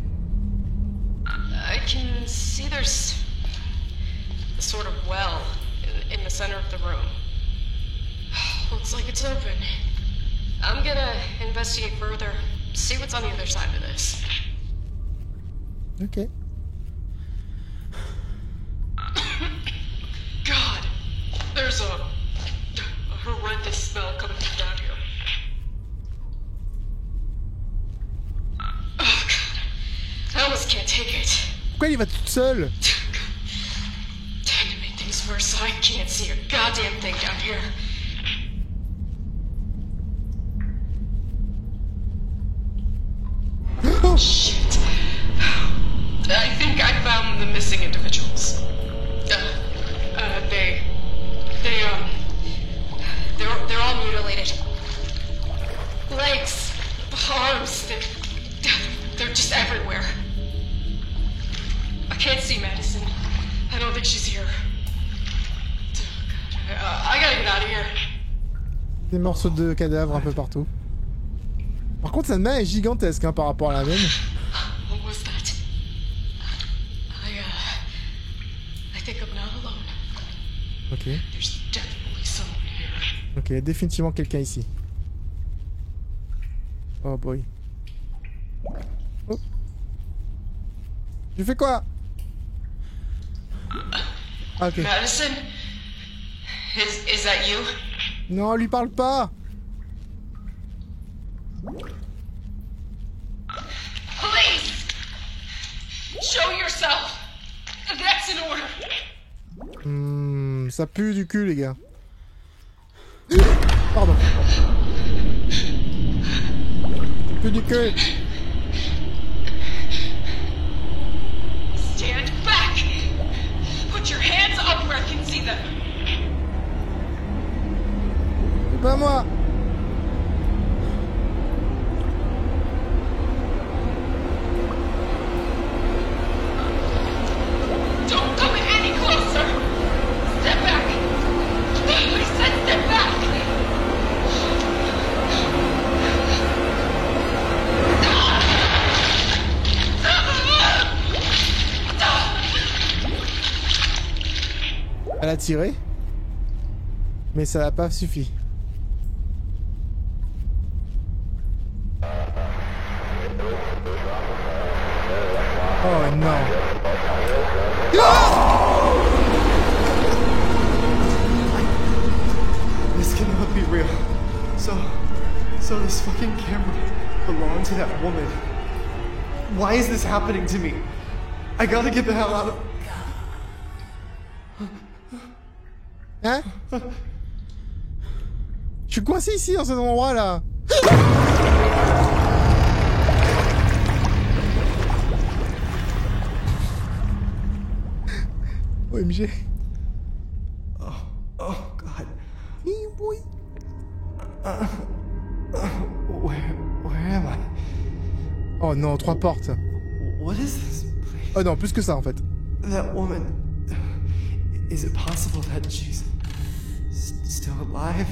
Speaker 5: I can see there's a sort of well in the center of the room. Looks like it's open. I'm gonna investigate further, see what's on the other side of this.
Speaker 1: Ok.
Speaker 5: God, there's a horrendous smell coming from down here. Oh God, I almost can't take it.
Speaker 1: Pourquoi il va toute seule?
Speaker 5: Time to make things worse. I can't see a goddamn thing down here. Shit. I think I found the missing individuals. They're all mutilated. Legs, arms, they're just everywhere. I can't see Madison. I don't think she's here. I gotta get out of here.
Speaker 1: Des morceaux de cadavres un peu partout. Par contre, cette main est gigantesque hein, par rapport à la mienne.
Speaker 5: What was that? I think I'm not alone.
Speaker 1: Ok.
Speaker 5: There's definitely someone here.
Speaker 1: Ok, définitivement quelqu'un ici. Oh boy. Oh. Tu fais quoi? Ah, ok.
Speaker 5: Madison? Is that you?
Speaker 1: Non, lui parle pas.
Speaker 5: Please! Show yourself! That's in order!
Speaker 1: Ça pue du cul, les gars. Pardon. Pue du cul.
Speaker 5: Stand back! Put your hands up where I can see them!
Speaker 1: C'est pas moi.
Speaker 5: Don't come any closer! Step back! I said step back!
Speaker 1: Elle a tiré. Mais ça n'a pas suffi. Oh non.
Speaker 2: This cannot be real. So this fucking camera belonged to that woman. Why is this happening to me? I gotta get the hell out of...
Speaker 1: Hein? Je suis coincé ici dans cet endroit là. OMG.
Speaker 2: Oh God.
Speaker 1: Oui.
Speaker 2: Where am I?
Speaker 1: Oh non, 3 portes.
Speaker 2: What is this place?
Speaker 1: Oh non, plus que ça en fait.
Speaker 2: That woman... Is it possible that she's... still alive?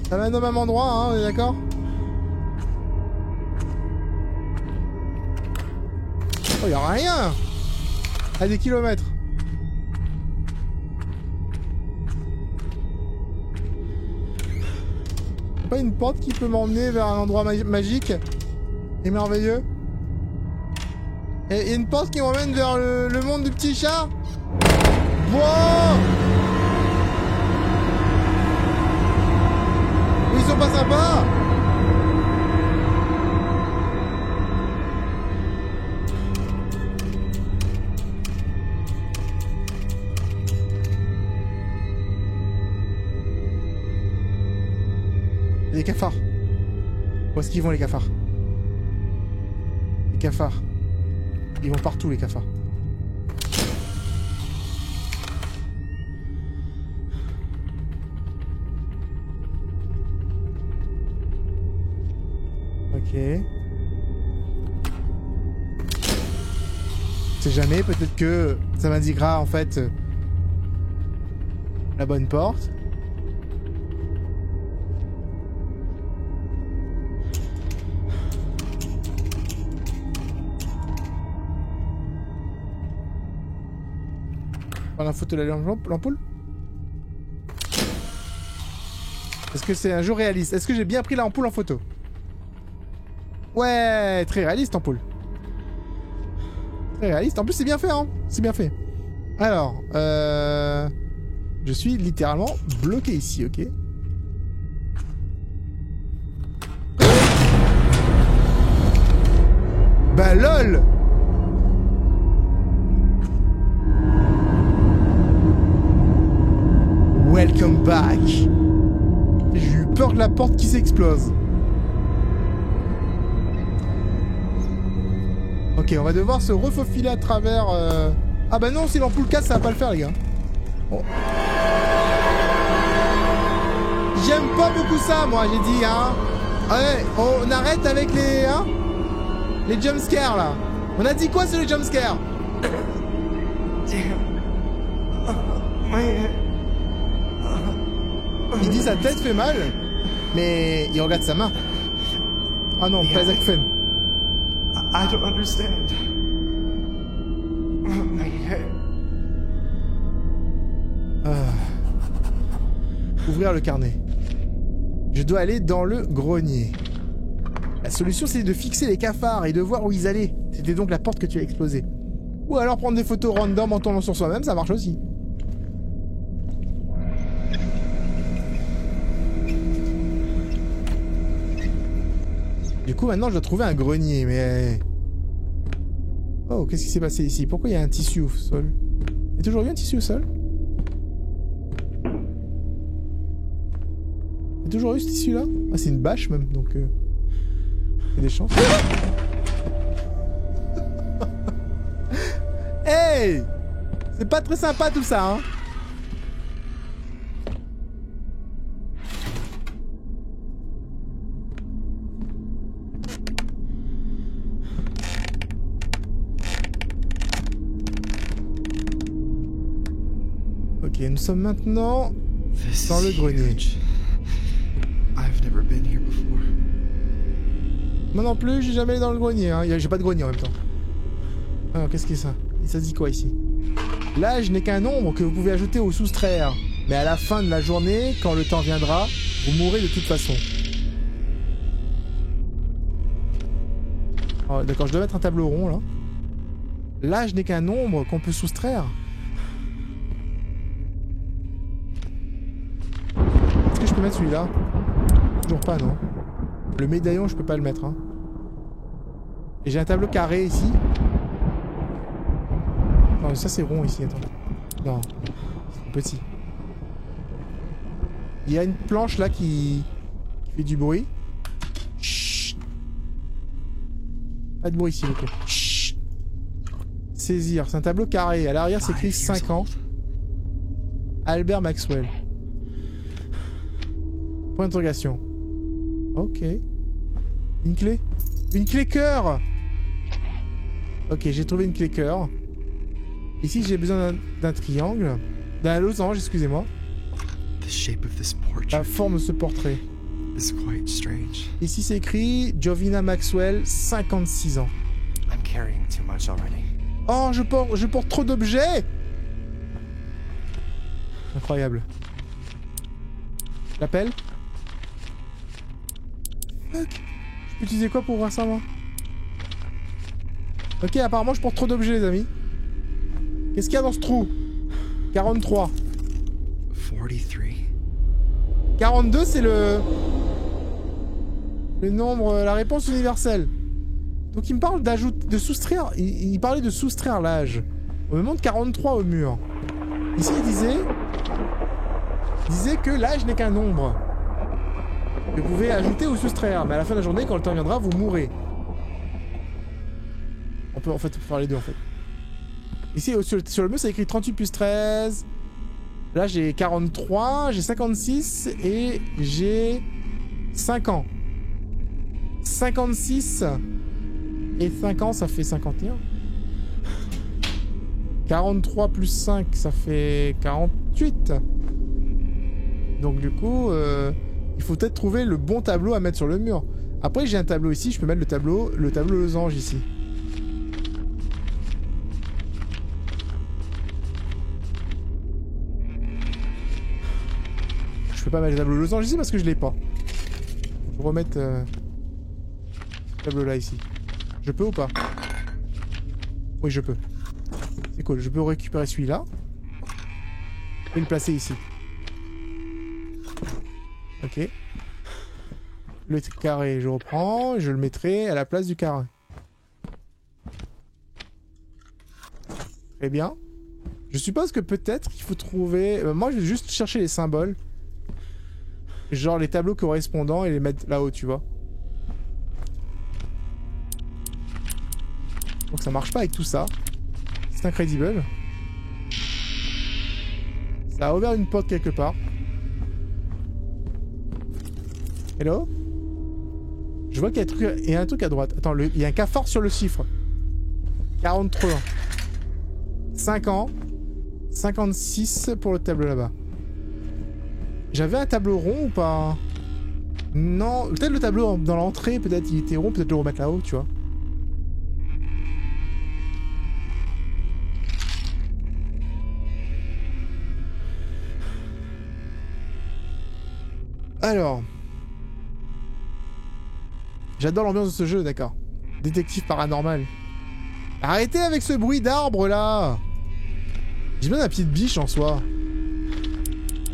Speaker 1: Ça mène au même endroit, hein, on est d'accord? Oh, y'a rien! À des kilomètres. Y'a pas une porte qui peut m'emmener vers un endroit magique et merveilleux? Et une porte qui m'emmène vers le monde du petit chat? Wow! Ils sont pas sympas! Il y a des cafards. Où est-ce qu'ils vont les cafards? Les cafards. Ils vont partout les cafards. Ok. On sait jamais, peut-être que ça m'indiquera en fait la bonne porte. Prendre la photo de l'ampoule. Est-ce que c'est un jeu réaliste? Est-ce que j'ai bien pris l'ampoule en photo? Ouais, très réaliste ampoule. Très réaliste. En plus c'est bien fait hein. C'est bien fait. Alors, je suis littéralement bloqué ici, ok? Bah lol! Welcome back. J'ai eu peur de la porte qui s'explose. Ok, on va devoir se refaufiler à travers... Ah bah non, si l'ampoule casse, ça va pas le faire, les gars. Oh. J'aime pas beaucoup ça, moi, j'ai dit, hein. Ouais, on arrête avec les... Hein, les jumpscares, là. On a dit quoi sur les jumpscares?
Speaker 2: Damn. My head.
Speaker 1: Il dit sa tête fait mal, mais il regarde sa main. Ah non, pas Zach Fen.
Speaker 2: I don't understand. My head.
Speaker 1: Ouvrir le carnet. Je dois aller dans le grenier. La solution, c'est de fixer les cafards et de voir où ils allaient. C'était donc la porte que tu as explosée. Ou alors prendre des photos random en tournant sur soi-même, ça marche aussi. Du coup, maintenant, je dois trouver un grenier, mais... Oh, qu'est-ce qui s'est passé ici? Pourquoi il y a un tissu au sol? Il y a toujours eu un tissu au sol? Il y a toujours eu ce tissu-là? Ah, c'est une bâche, même, donc... Il y a des chances. Hey! C'est pas très sympa, tout ça, hein? Ok, nous sommes maintenant dans le grenier.
Speaker 2: I've never been here before.
Speaker 1: Moi non plus, j'ai jamais allé dans le grenier. Hein. J'ai pas de grenier en même temps. Alors, qu'est-ce que c'est ça? Ça se dit quoi ici? L'âge n'est qu'un nombre que vous pouvez ajouter ou soustraire. Mais à la fin de la journée, quand le temps viendra, vous mourrez de toute façon. Oh, d'accord, je dois mettre un tableau rond là. L'âge n'est qu'un nombre qu'on peut soustraire. Est-ce que je peux mettre celui-là? Toujours pas, non. Le médaillon, je peux pas le mettre. Hein. Et j'ai un tableau carré ici. Non, ça c'est rond ici, attends. Non, c'est petit. Il y a une planche là qui fait du bruit. Chut. Pas de bruit ici, ok. Chut. Saisir, c'est un tableau carré. À l'arrière, c'est écrit 5 ans. Albert Maxwell. Point d'interrogation. Ok. Une clé. Une clé cœur. Ok, j'ai trouvé une clé cœur. Ici, j'ai besoin d'un triangle. D'un losange, excusez-moi. La forme de ce portrait. Ici, c'est écrit Jovina Maxwell, 56 ans. Oh, je porte trop d'objets. Incroyable. Je l'appelle. Fuck. Je peux utiliser quoi pour voir ça, moi? Ok, apparemment, je porte trop d'objets, les amis. Qu'est-ce qu'il y a dans ce trou? 43. 42, c'est le nombre, la réponse universelle. Donc il me parle de soustraire, il parlait de soustraire l'âge. On me montre 43 au mur. Ici il disait que l'âge n'est qu'un nombre. Vous pouvez ajouter ou soustraire, mais à la fin de la journée, quand le temps viendra, vous mourrez. On peut en fait faire les deux en fait. Ici sur le mur c'est écrit 38 plus 13. Là j'ai 43, j'ai 56 et j'ai 5 ans. 56 et 5 ans, ça fait 51. 43 plus 5, ça fait 48. Donc du coup, il faut peut-être trouver le bon tableau à mettre sur le mur. Après, j'ai un tableau ici, je peux mettre le tableau losange ici. Je peux pas mettre le tableau losange ici parce que je l'ai pas. Je vais remettre ce tableau là ici. Je peux ou pas? Oui, je peux. C'est cool, je peux récupérer celui-là et le placer ici. Ok. Le carré, je reprends, je le mettrai à la place du carré. Très bien. Je suppose que peut-être qu'il faut trouver... moi, je vais juste chercher les symboles. Genre les tableaux correspondants et les mettre là-haut, tu vois. Donc ça marche pas avec tout ça. C'est incredible. Ça a ouvert une porte quelque part. Hello? Je vois qu'il y a un truc à droite. Attends, il y a un cafard sur le chiffre. 43. 5 ans. 56 pour le tableau là-bas. J'avais un tableau rond ou pas? Non, peut-être le tableau dans l'entrée, peut-être il était rond, peut-être le remettre là-haut, tu vois. Alors... J'adore l'ambiance de ce jeu, d'accord. Détective paranormal. Arrêtez avec ce bruit d'arbre là. J'ai besoin d'un pied de biche en soi.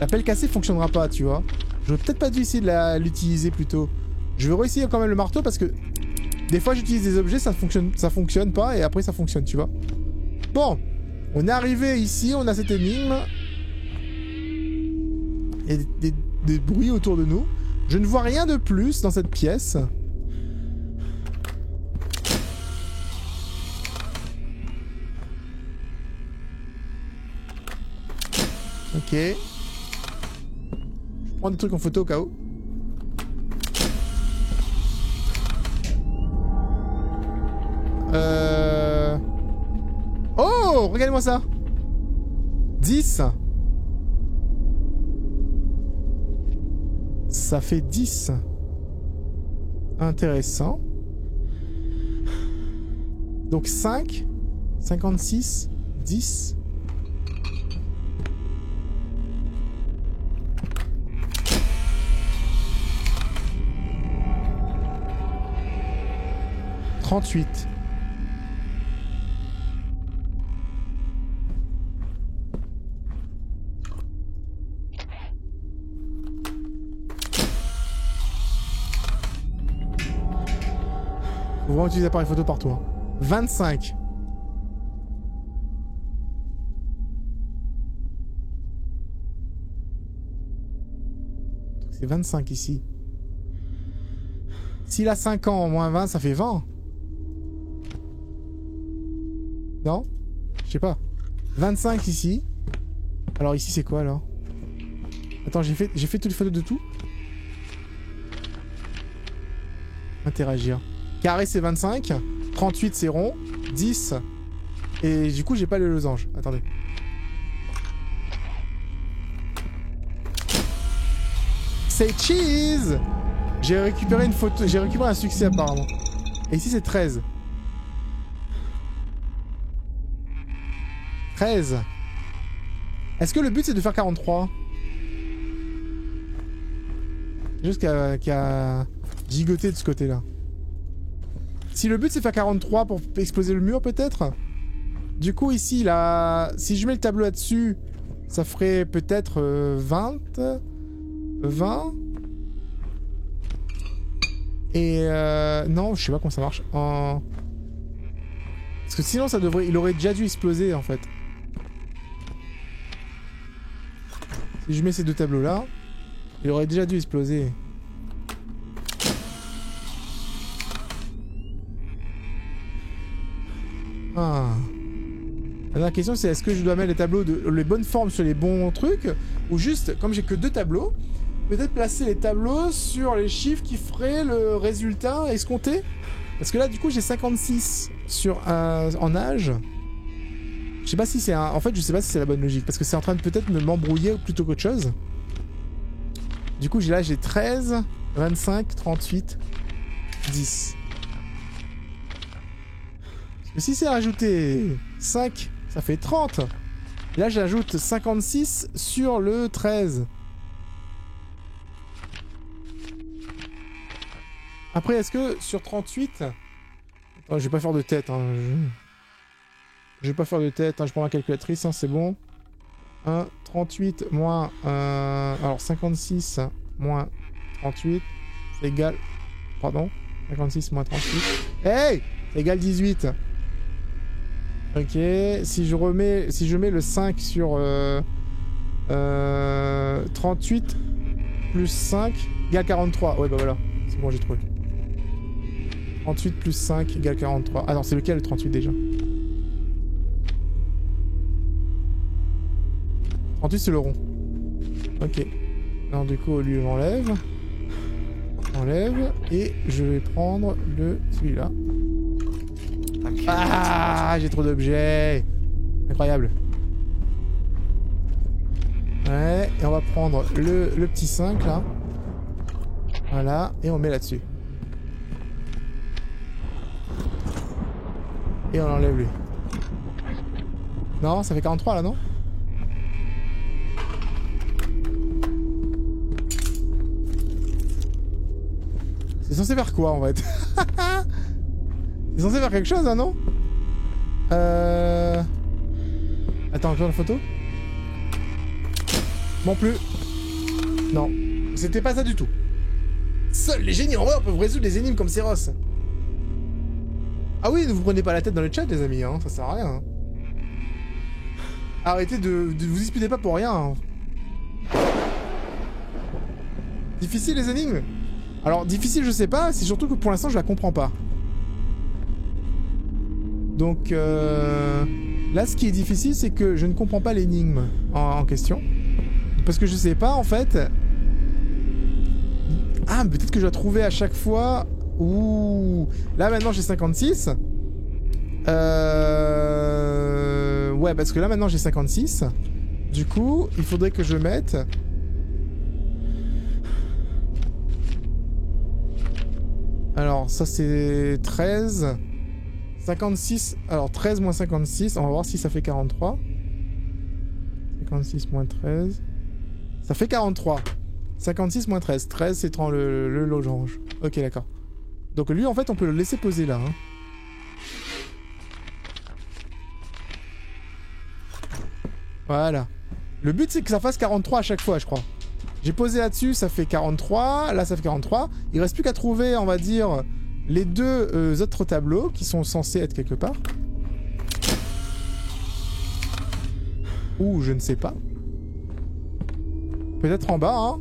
Speaker 1: La pelle cassée fonctionnera pas, tu vois. J'aurais peut-être pas dû essayer de l'utiliser plus tôt. Je vais réessayer quand même le marteau parce que des fois j'utilise des objets, ça fonctionne pas et après ça fonctionne, tu vois. Bon, on est arrivé ici, on a cette énigme. Il y a des bruits autour de nous. Je ne vois rien de plus dans cette pièce. Ok. Je prends des trucs en photo au cas où. Oh, regardez-moi ça. 10. Ça fait 10. Intéressant. Donc 5, 56, 10. « 38. » Faut vraiment utiliser l'appareil photo partout. Hein. 25. C'est 25 ici. S'il a 5 ans, moins 20, ça fait 20. Non? Je sais pas. 25 ici. Alors ici c'est quoi alors? Attends, j'ai fait toutes les photos de tout? Interagir. Carré c'est 25. 38 c'est rond. 10. Et du coup j'ai pas le losange. Attendez. C'est cheese! J'ai récupéré une photo. J'ai récupéré un succès apparemment. Et ici c'est 13. 13. Est-ce que le but c'est de faire 43? Juste qu'il y a gigoté de ce côté-là. Si le but c'est de faire 43 pour exploser le mur peut-être. Du coup ici là, si je mets le tableau là-dessus, ça ferait peut-être 20. 20. Et non, je sais pas comment ça marche. Parce que sinon ça devrait, il aurait déjà dû exploser en fait. Si je mets ces deux tableaux là, il aurait déjà dû exploser. Ah. La question c'est est-ce que je dois mettre les tableaux de les bonnes formes sur les bons trucs ou juste comme j'ai que deux tableaux, peut-être placer les tableaux sur les chiffres qui feraient le résultat escompté. Parce que là, du coup, j'ai 56 en âge. Je sais pas si c'est un... En fait, je sais pas si c'est la bonne logique. Parce que c'est en train de peut-être m'embrouiller plutôt qu'autre chose. Du coup, j'ai 13, 25, 38, 10. Parce que si c'est rajouté 5, ça fait 30. Et là, j'ajoute 56 sur le 13. Après, est-ce que sur 38... Attends, je vais pas faire de tête. Hein. Je vais pas faire de tête. Hein. Je prends ma calculatrice, hein, c'est bon. 1, 38 moins... alors, 56 moins 38, c'est égal... Pardon. 56 moins 38. Hey! C'est égal 18. Ok. Si je mets le 5 sur... 38 plus 5 égale 43. Ouais, bah voilà. C'est bon, j'ai trouvé. 38 plus 5 égale 43. Ah non, c'est lequel le 38 déjà? 38 c'est le rond. Ok. Alors du coup, lui m'enlève. Enlève. Et je vais prendre celui-là. Ah, j'ai trop d'objets. Incroyable. Ouais, et on va prendre le petit 5 là. Voilà, et on met là-dessus. Et on enlève lui. Non, ça fait 43 là, non? C'est censé faire quoi en fait? C'est censé faire quelque chose, hein, non? Attends, encore une photo? Non plus. Non, c'était pas ça du tout. Seuls les génies horreurs peuvent résoudre les énigmes comme Seros. Ah oui, ne vous prenez pas la tête dans le chat, les amis, hein, ça sert à rien. Hein. Arrêtez de vous disputez pas pour rien. Hein. Difficile les énigmes? Alors, difficile, je sais pas, c'est surtout que pour l'instant, je la comprends pas. Donc, là, ce qui est difficile, c'est que je ne comprends pas l'énigme en question. Parce que je sais pas, en fait... Ah, peut-être que je dois trouver à chaque fois... Ouh... Là, maintenant, j'ai 56. Ouais, parce que là, maintenant, j'ai 56. Du coup, il faudrait que je mette... Alors, ça, c'est 13... 56... Alors, 13 moins 56, on va voir si ça fait 43. 56 moins 13... Ça fait 43. 56 moins 13. 13, c'est le losange. Ok, d'accord. Donc lui, en fait, on peut le laisser poser là. Hein. Voilà. Le but, c'est que ça fasse 43 à chaque fois, je crois. J'ai posé là-dessus, ça fait 43. Là, ça fait 43. Il reste plus qu'à trouver, on va dire, les deux autres tableaux qui sont censés être quelque part. Ou je ne sais pas. Peut-être en bas, hein.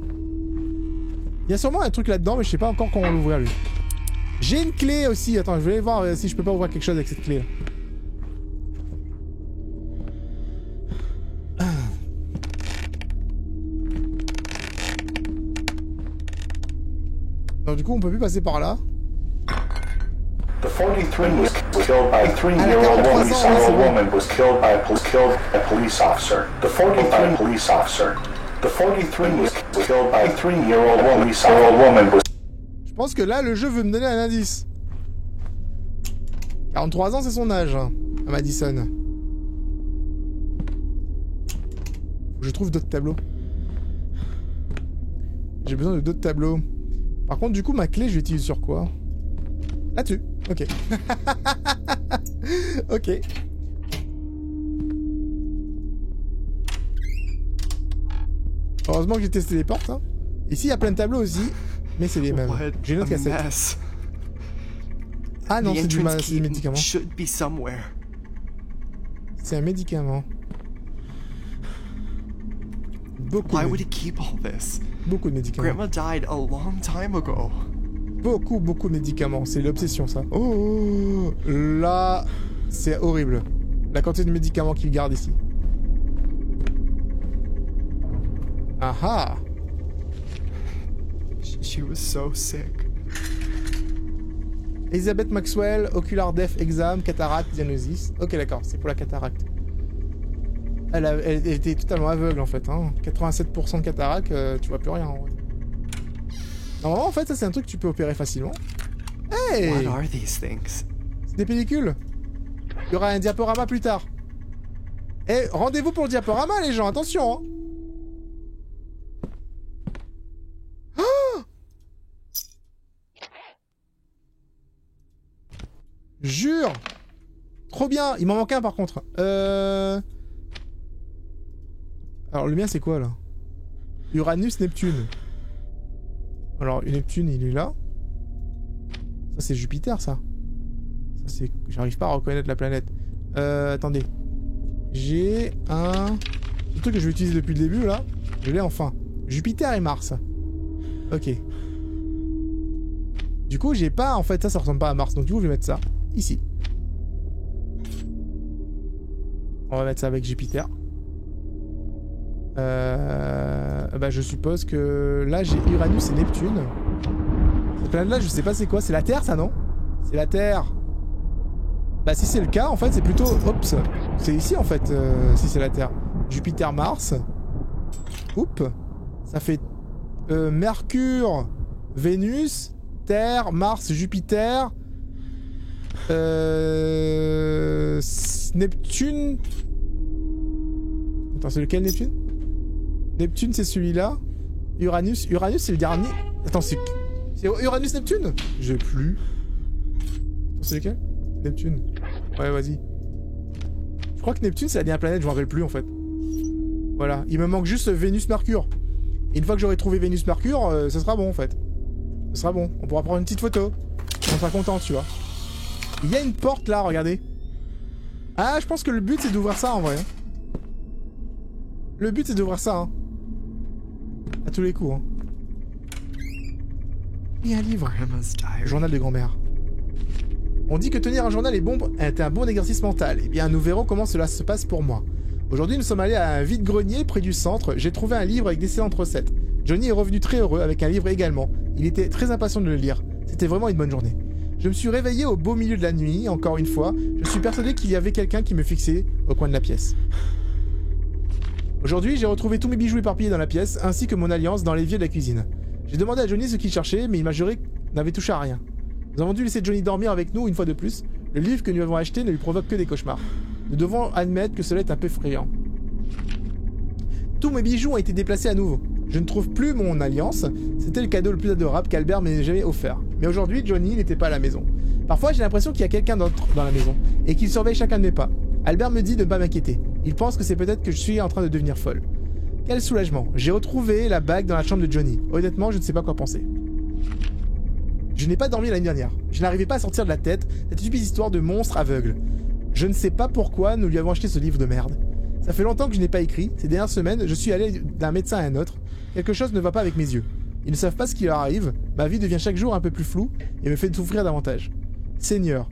Speaker 1: Il y a sûrement un truc là-dedans, mais je sais pas encore comment l'ouvrir, lui. J'ai une clé aussi. Attends, je vais aller voir si je peux pas ouvrir quelque chose avec cette clé. Donc du coup, on peut plus passer par là.
Speaker 6: The 43 was killed by a 3-year-old woman. A woman was killed by a police officer. The 43 police officer. The 43 was killed by a 3-year-old woman.
Speaker 1: Je pense que là, le jeu veut me donner un indice. 43 ans, c'est son âge, hein, à Madison. Faut que je trouve d'autres tableaux. J'ai besoin de d'autres tableaux. Par contre, du coup, ma clé, je l'utilise sur quoi? Là-dessus. Ok. Ok. Heureusement que j'ai testé les portes. Hein. Ici, il y a plein de tableaux aussi. Mais c'est les mêmes. J'ai une autre cassette. Ah non, c'est des médicaments. C'est un médicament. Beaucoup de médicaments.
Speaker 2: Grandma died a long time ago.
Speaker 1: Beaucoup de médicaments. C'est l'obsession, ça. Oh, là, c'est horrible. La quantité de médicaments qu'ils gardent ici. Ah ah.
Speaker 2: She was so sick.
Speaker 1: Elizabeth Maxwell, ocular deaf exam, cataracte, diagnosis. Ok, d'accord, c'est pour la cataracte. Elle était totalement aveugle en fait. Hein. 87% de cataracte, tu vois plus rien. En vrai. Normalement, en fait, ça c'est un truc que tu peux opérer facilement. Hey!
Speaker 2: What are these things?
Speaker 1: C'est des pellicules. Il y aura un diaporama plus tard. Eh, rendez-vous pour le diaporama, les gens, attention. Hein. Oh! Jure. Trop bien. Il m'en manque un par contre. Alors le mien c'est quoi là? Uranus, Neptune. Alors Neptune il est là. Ça c'est Jupiter ça. Ça c'est... J'arrive pas à reconnaître la planète. Attendez. J'ai un... Le truc que je vais utiliser depuis le début là. Je l'ai enfin. Jupiter et Mars. Ok. Du coup j'ai pas... En fait ça ressemble pas à Mars. Donc du coup je vais mettre ça. Ici. On va mettre ça avec Jupiter. Bah je suppose que là j'ai Uranus et Neptune. Cette planète là je sais pas c'est quoi, c'est la Terre ça non? C'est la Terre. Bah si c'est le cas en fait c'est plutôt... Oups. C'est ici en fait si c'est la Terre. Jupiter, Mars. Oups. Ça fait Mercure, Vénus, Terre, Mars, Jupiter. Neptune. Attends c'est lequel Neptune? Neptune c'est celui-là. Uranus c'est le dernier. Attends c'est Uranus Neptune? J'ai plus. C'est lequel? Neptune. Ouais vas-y. Je crois que Neptune c'est la dernière planète, je m'en rappelle plus en fait. Voilà, il me manque juste Vénus Mercure. Et une fois que j'aurai trouvé Vénus Mercure, ce sera bon en fait. Ce sera bon, on pourra prendre une petite photo. On sera content tu vois. Il y a une porte là, regardez. Ah je pense que le but c'est d'ouvrir ça en vrai. Le but c'est d'ouvrir ça hein. À tous les coups hein. Il y a un livre. Journal de grand-mère. On dit que tenir un journal est un bon exercice mental. Eh bien nous verrons comment cela se passe pour moi. Aujourd'hui nous sommes allés à un vide-grenier près du centre. J'ai trouvé un livre avec d'excellentes recettes. Johnny est revenu très heureux avec un livre également. Il était très impatient de le lire. C'était vraiment une bonne journée. Je me suis réveillé au beau milieu de la nuit, encore une fois. Je suis persuadé qu'il y avait quelqu'un qui me fixait au coin de la pièce. Aujourd'hui, j'ai retrouvé tous mes bijoux éparpillés dans la pièce, ainsi que mon alliance dans l'évier de la cuisine. J'ai demandé à Johnny ce qu'il cherchait, mais il m'a juré qu'il n'avait touché à rien. Nous avons dû laisser Johnny dormir avec nous une fois de plus. Le livre que nous avons acheté ne lui provoque que des cauchemars. Nous devons admettre que cela est un peu effrayant. Tous mes bijoux ont été déplacés à nouveau. Je ne trouve plus mon alliance. C'était le cadeau le plus adorable qu'Albert m'ait jamais offert. Mais aujourd'hui, Johnny n'était pas à la maison. Parfois, j'ai l'impression qu'il y a quelqu'un d'autre dans la maison et qu'il surveille chacun de mes pas. Albert me dit de ne pas m'inquiéter. Il pense que c'est peut-être que je suis en train de devenir folle. Quel soulagement. J'ai retrouvé la bague dans la chambre de Johnny. Honnêtement, je ne sais pas quoi penser. Je n'ai pas dormi l'année dernière. Je n'arrivais pas à sortir de la tête cette stupide histoire de monstre aveugle. Je ne sais pas pourquoi nous lui avons acheté ce livre de merde. Ça fait longtemps que je n'ai pas écrit. Ces dernières semaines, je suis allé d'un médecin à un autre. Quelque chose ne va pas avec mes yeux. Ils ne savent pas ce qui leur arrive. Ma vie devient chaque jour un peu plus floue et me fait souffrir davantage. Seigneur.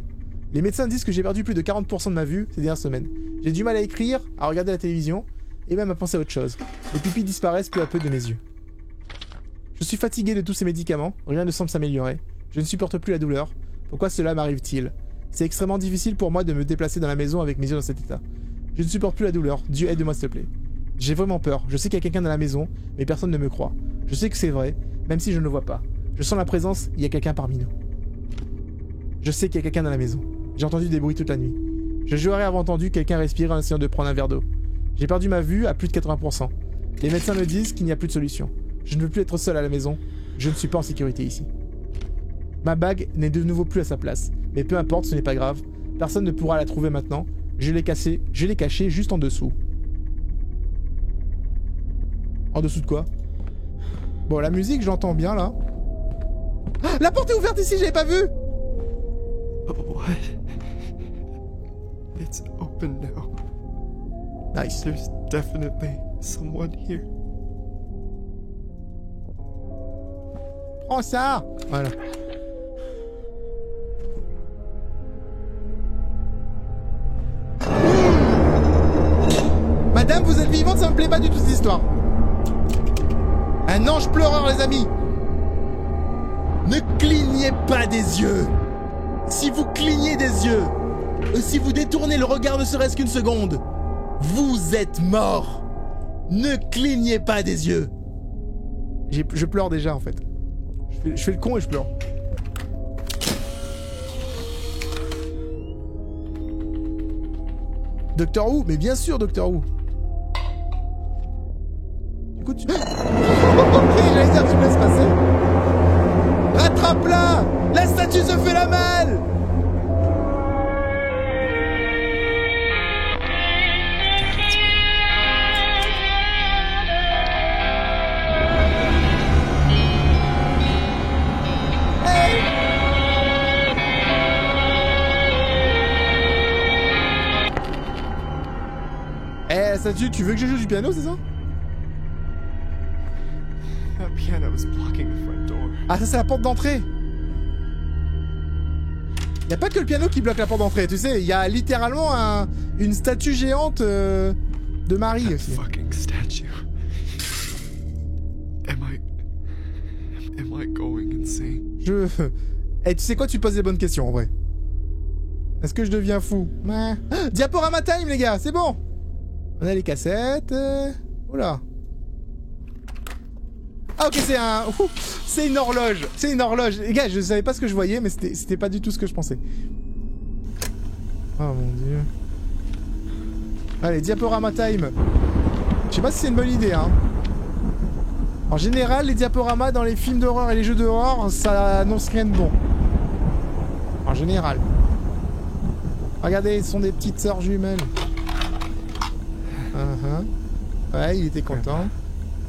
Speaker 1: Les médecins disent que j'ai perdu plus de 40% de ma vue ces dernières semaines. J'ai du mal à écrire, à regarder la télévision et même à penser à autre chose. Les pupilles disparaissent peu à peu de mes yeux. Je suis fatigué de tous ces médicaments. Rien ne semble s'améliorer. Je ne supporte plus la douleur. Pourquoi cela m'arrive-t-il? C'est extrêmement difficile pour moi de me déplacer dans la maison avec mes yeux dans cet état. Je ne supporte plus la douleur. Dieu aide-moi s'il te plaît. J'ai vraiment peur. Je sais qu'il y a quelqu'un dans la maison, mais personne ne me croit. Je sais que c'est vrai, même si je ne le vois pas. Je sens la présence, il y a quelqu'un parmi nous. Je sais qu'il y a quelqu'un dans la maison. J'ai entendu des bruits toute la nuit. Je jurerais avoir entendu quelqu'un respirer en essayant de prendre un verre d'eau. J'ai perdu ma vue à plus de 80%. Les médecins me disent qu'il n'y a plus de solution. Je ne veux plus être seul à la maison. Je ne suis pas en sécurité ici. Ma bague n'est de nouveau plus à sa place. Mais peu importe, ce n'est pas grave. Personne ne pourra la trouver maintenant. Je l'ai cachée juste en dessous. En dessous de quoi? Bon, la musique, je l'entends bien, là. Ah, la porte est ouverte ici, j'avais pas vu!
Speaker 2: What? It's open now.
Speaker 1: Nice.
Speaker 2: There's definitely someone here.
Speaker 1: Prends ça! Voilà. Madame, vous êtes vivante, ça me plaît pas du tout cette histoire. Un ange pleureur, les amis. Ne clignez pas des yeux. Si vous clignez des yeux, si vous détournez le regard ne serait-ce qu'une seconde, vous êtes mort. Ne clignez pas des yeux. Je pleure déjà en fait. Je fais le con et je pleure. Docteur Who, mais bien sûr Docteur Who. Écoute, ok, j'allais dire, tu me laisses passer. Rattrape-la! La statue se fait la malle! Eh, statue, tu veux que je joue du piano, c'est ça?
Speaker 2: That piano is blocking the front door.
Speaker 1: Ah, ça c'est la porte d'entrée. Y a pas que le piano qui bloque la porte d'entrée, tu sais, y a littéralement une statue géante de Marie aussi.
Speaker 2: Fucking statue. Am I going insane?
Speaker 1: Eh, tu sais quoi, tu poses des bonnes questions en vrai. Est-ce que je deviens fou? Ah, diaporama time les gars, c'est bon. On a les cassettes. Oula. Ah ok, c'est une horloge. C'est une horloge. Les gars, je savais pas ce que je voyais, mais c'était pas du tout ce que je pensais. Oh mon dieu. Allez, diaporama time. Je sais pas si c'est une bonne idée, hein. En général, les diaporamas dans les films d'horreur et les jeux d'horreur, ça annonce rien de bon. En général. Regardez, ce sont des petites sœurs jumelles. Ouais, il était content.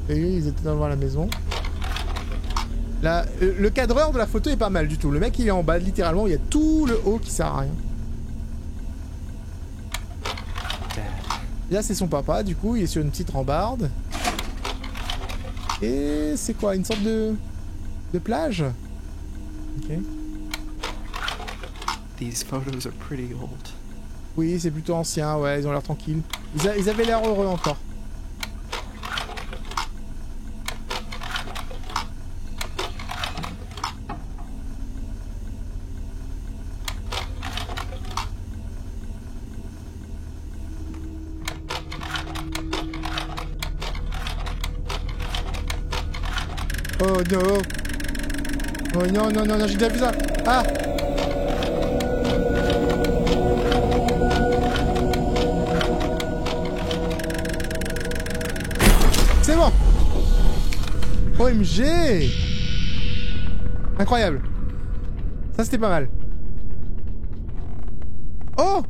Speaker 1: Et ils étaient devant la maison. Là, le cadreur de la photo est pas mal du tout. Le mec, il est en bas, littéralement. Il y a tout le haut qui sert à rien. Là, c'est son papa. Du coup, il est sur une petite rambarde. Et c'est quoi? Une sorte de plage? Ok.
Speaker 2: These photos are pretty old.
Speaker 1: Oui, c'est plutôt ancien. Ouais, ils ont l'air tranquilles. Ils avaient l'air heureux encore. Oh non. Oh non, non, non, non, j'ai déjà vu ça. Ah. C'est bon. OMG. Incroyable. Ça, c'était pas mal. Oh.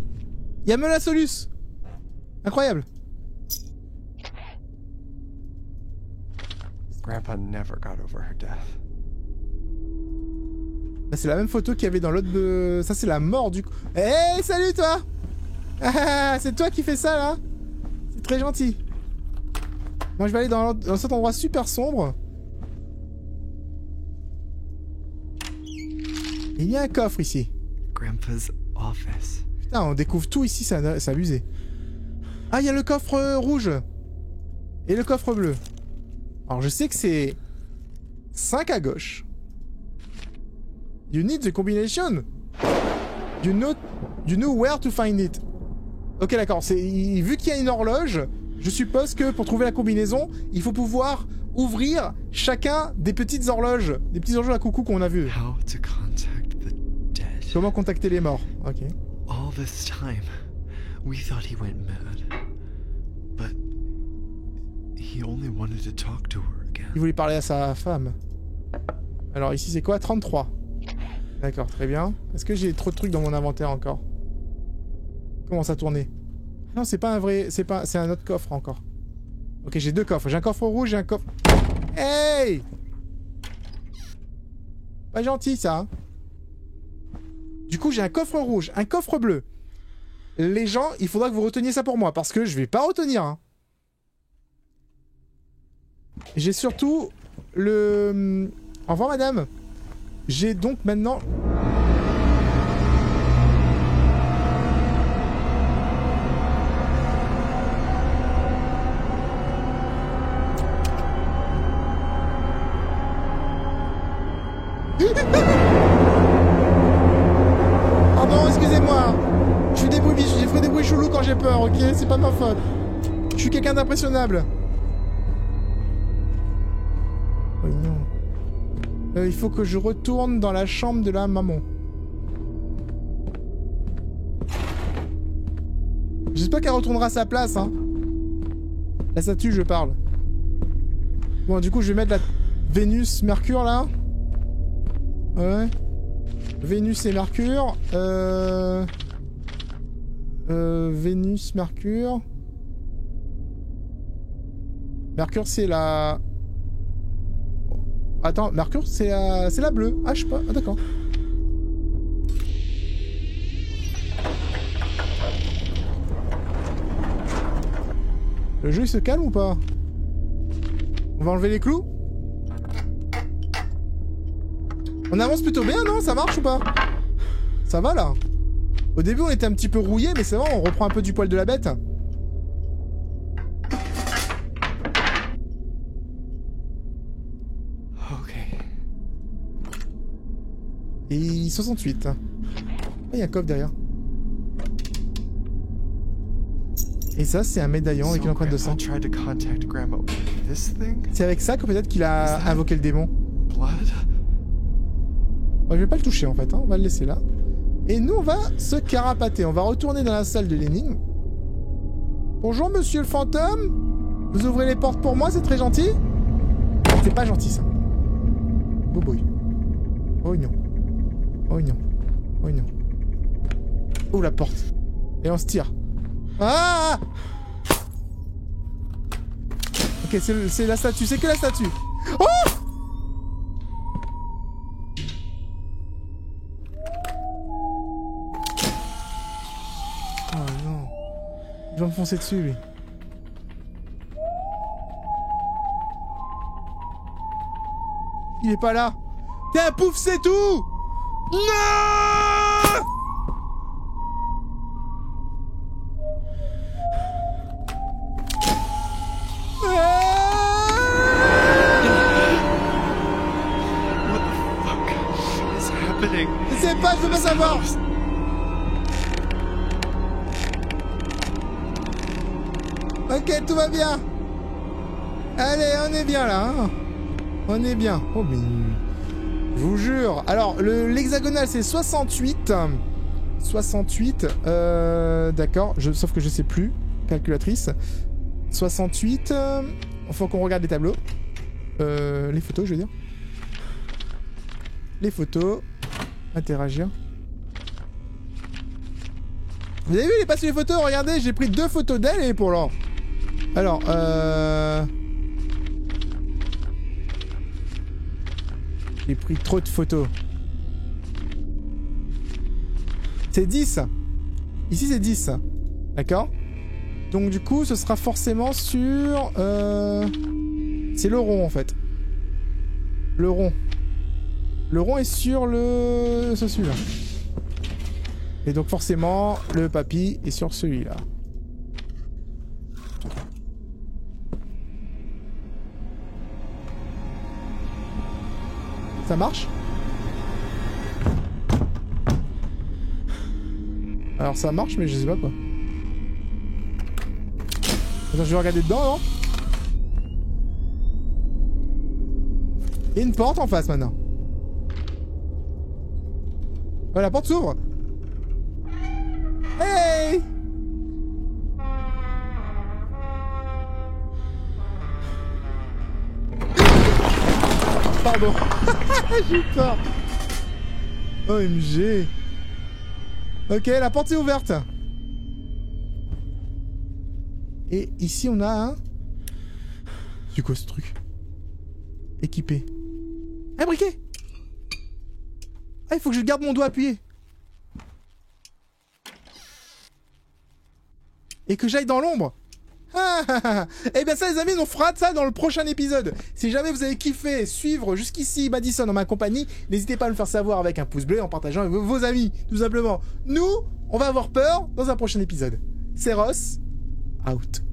Speaker 1: Il y a Mela Solus. Incroyable.
Speaker 2: Grandpa never got over her death.
Speaker 1: C'est la même photo qu'il y avait dans l'autre de... Ça, c'est la mort du coup. Hey, salut toi. Ah, c'est toi qui fais ça là. C'est très gentil. Moi, je vais aller dans cet endroit super sombre. Il y a un coffre ici.
Speaker 2: Grandpa's office.
Speaker 1: Putain, on découvre tout ici, c'est abusé. Ah, il y a le coffre rouge. Et le coffre bleu. Alors, je sais que c'est 5 à gauche. You need the combination. You know where to find it. Ok, d'accord. Vu qu'il y a une horloge, je suppose que pour trouver la combinaison, il faut pouvoir ouvrir chacun des petites horloges. Des petites horloges à coucou qu'on a vues.
Speaker 2: How to contact the dead.
Speaker 1: Comment contacter les morts. Ok.
Speaker 2: All this time, we thought he went mad. But he only wanted to talk to her again.
Speaker 1: Il voulait parler à sa femme. Alors ici c'est quoi? 33. D'accord, très bien. Est-ce que j'ai trop de trucs dans mon inventaire encore? Comment ça tourner? Non, c'est pas un vrai... C'est un autre coffre encore. Ok, j'ai 2 coffres. J'ai un coffre rouge et un coffre... Hey! Pas gentil ça, hein. Du coup, j'ai un coffre rouge, un coffre bleu. Les gens, il faudra que vous reteniez ça pour moi, parce que je vais pas retenir, hein. J'ai surtout le... Au revoir, madame. J'ai donc maintenant... Pardon, excusez-moi. Je fais des bruits, j'ai fait des bruits chelous quand j'ai peur, ok? C'est pas ma faute. Je suis quelqu'un d'impressionnable. Oh non. Il faut que je retourne dans la chambre de la maman. J'espère qu'elle retournera à sa place, hein. La statue, je parle. Bon, du coup, je vais mettre la Vénus, Mercure, là. Ouais. Vénus et Mercure. Vénus, Mercure. Mercure, c'est la... Attends, Mercure, c'est la bleue. Ah, je sais pas. Ah, d'accord. Le jeu, il se calme ou pas? On va enlever les clous? On avance plutôt bien, non? Ça marche ou pas? Ça va, là? Au début, on était un petit peu rouillé, mais c'est bon, on reprend un peu du poil de la bête.
Speaker 2: Ok.
Speaker 1: Et 68. Ah, il y a un coffre derrière. Et ça, c'est un médaillon avec une empreinte de sang. C'est avec ça que peut-être qu'il a invoqué le démon. Je vais pas le toucher en fait, hein. On va le laisser là. Et nous, on va se carapater. On va retourner dans la salle de l'énigme. Bonjour, monsieur le fantôme. Vous ouvrez les portes pour moi, c'est très gentil. C'est pas gentil, ça. Boubouille. Oignon. Oignon. Oignon. Ouvre la porte. Et on se tire. Ah! Ok, c'est la statue. C'est que la statue. Oh! Il va me foncer dessus, lui. Il est pas là. Tiens, pouf, c'est tout. Non! Je sais pas, je veux pas savoir. Ok, tout va bien. Allez, on est bien là. Hein, on est bien. Oh, mais... Je vous jure. Alors, l'hexagonal, c'est 68. 68. D'accord. Sauf que je sais plus. Calculatrice. 68. Faut qu'on regarde les tableaux. Les photos, je veux dire. Les photos. Interagir. Vous avez vu, il est passé les photos. Regardez, j'ai pris 2 photos d'elle et pour l'or. Alors, j'ai pris trop de photos. C'est 10. Ici, c'est 10. D'accord? Donc, du coup, ce sera forcément sur... C'est le rond, en fait. Le rond. Le rond est sur le... celui-là. Et donc, forcément, le papy est sur celui-là. Ça marche? Alors ça marche, mais je sais pas quoi. Attends, je vais regarder dedans, non? Il y a une porte en face maintenant. Oh, la porte s'ouvre. Hey! Pardon. J'ai eu peur. OMG. Ok, la porte est ouverte. Et ici, on a un... C'est quoi ce truc? Équipé. Un briquet. Ah, il faut que je garde mon doigt appuyé. Et que j'aille dans l'ombre. Et bien ça les amis, on fera de ça dans le prochain épisode. Si jamais vous avez kiffé suivre jusqu'ici Madison en ma compagnie, n'hésitez pas à me faire savoir avec un pouce bleu, en partageant avec vos amis, tout simplement. Nous, on va avoir peur dans un prochain épisode. C'est Ross, out.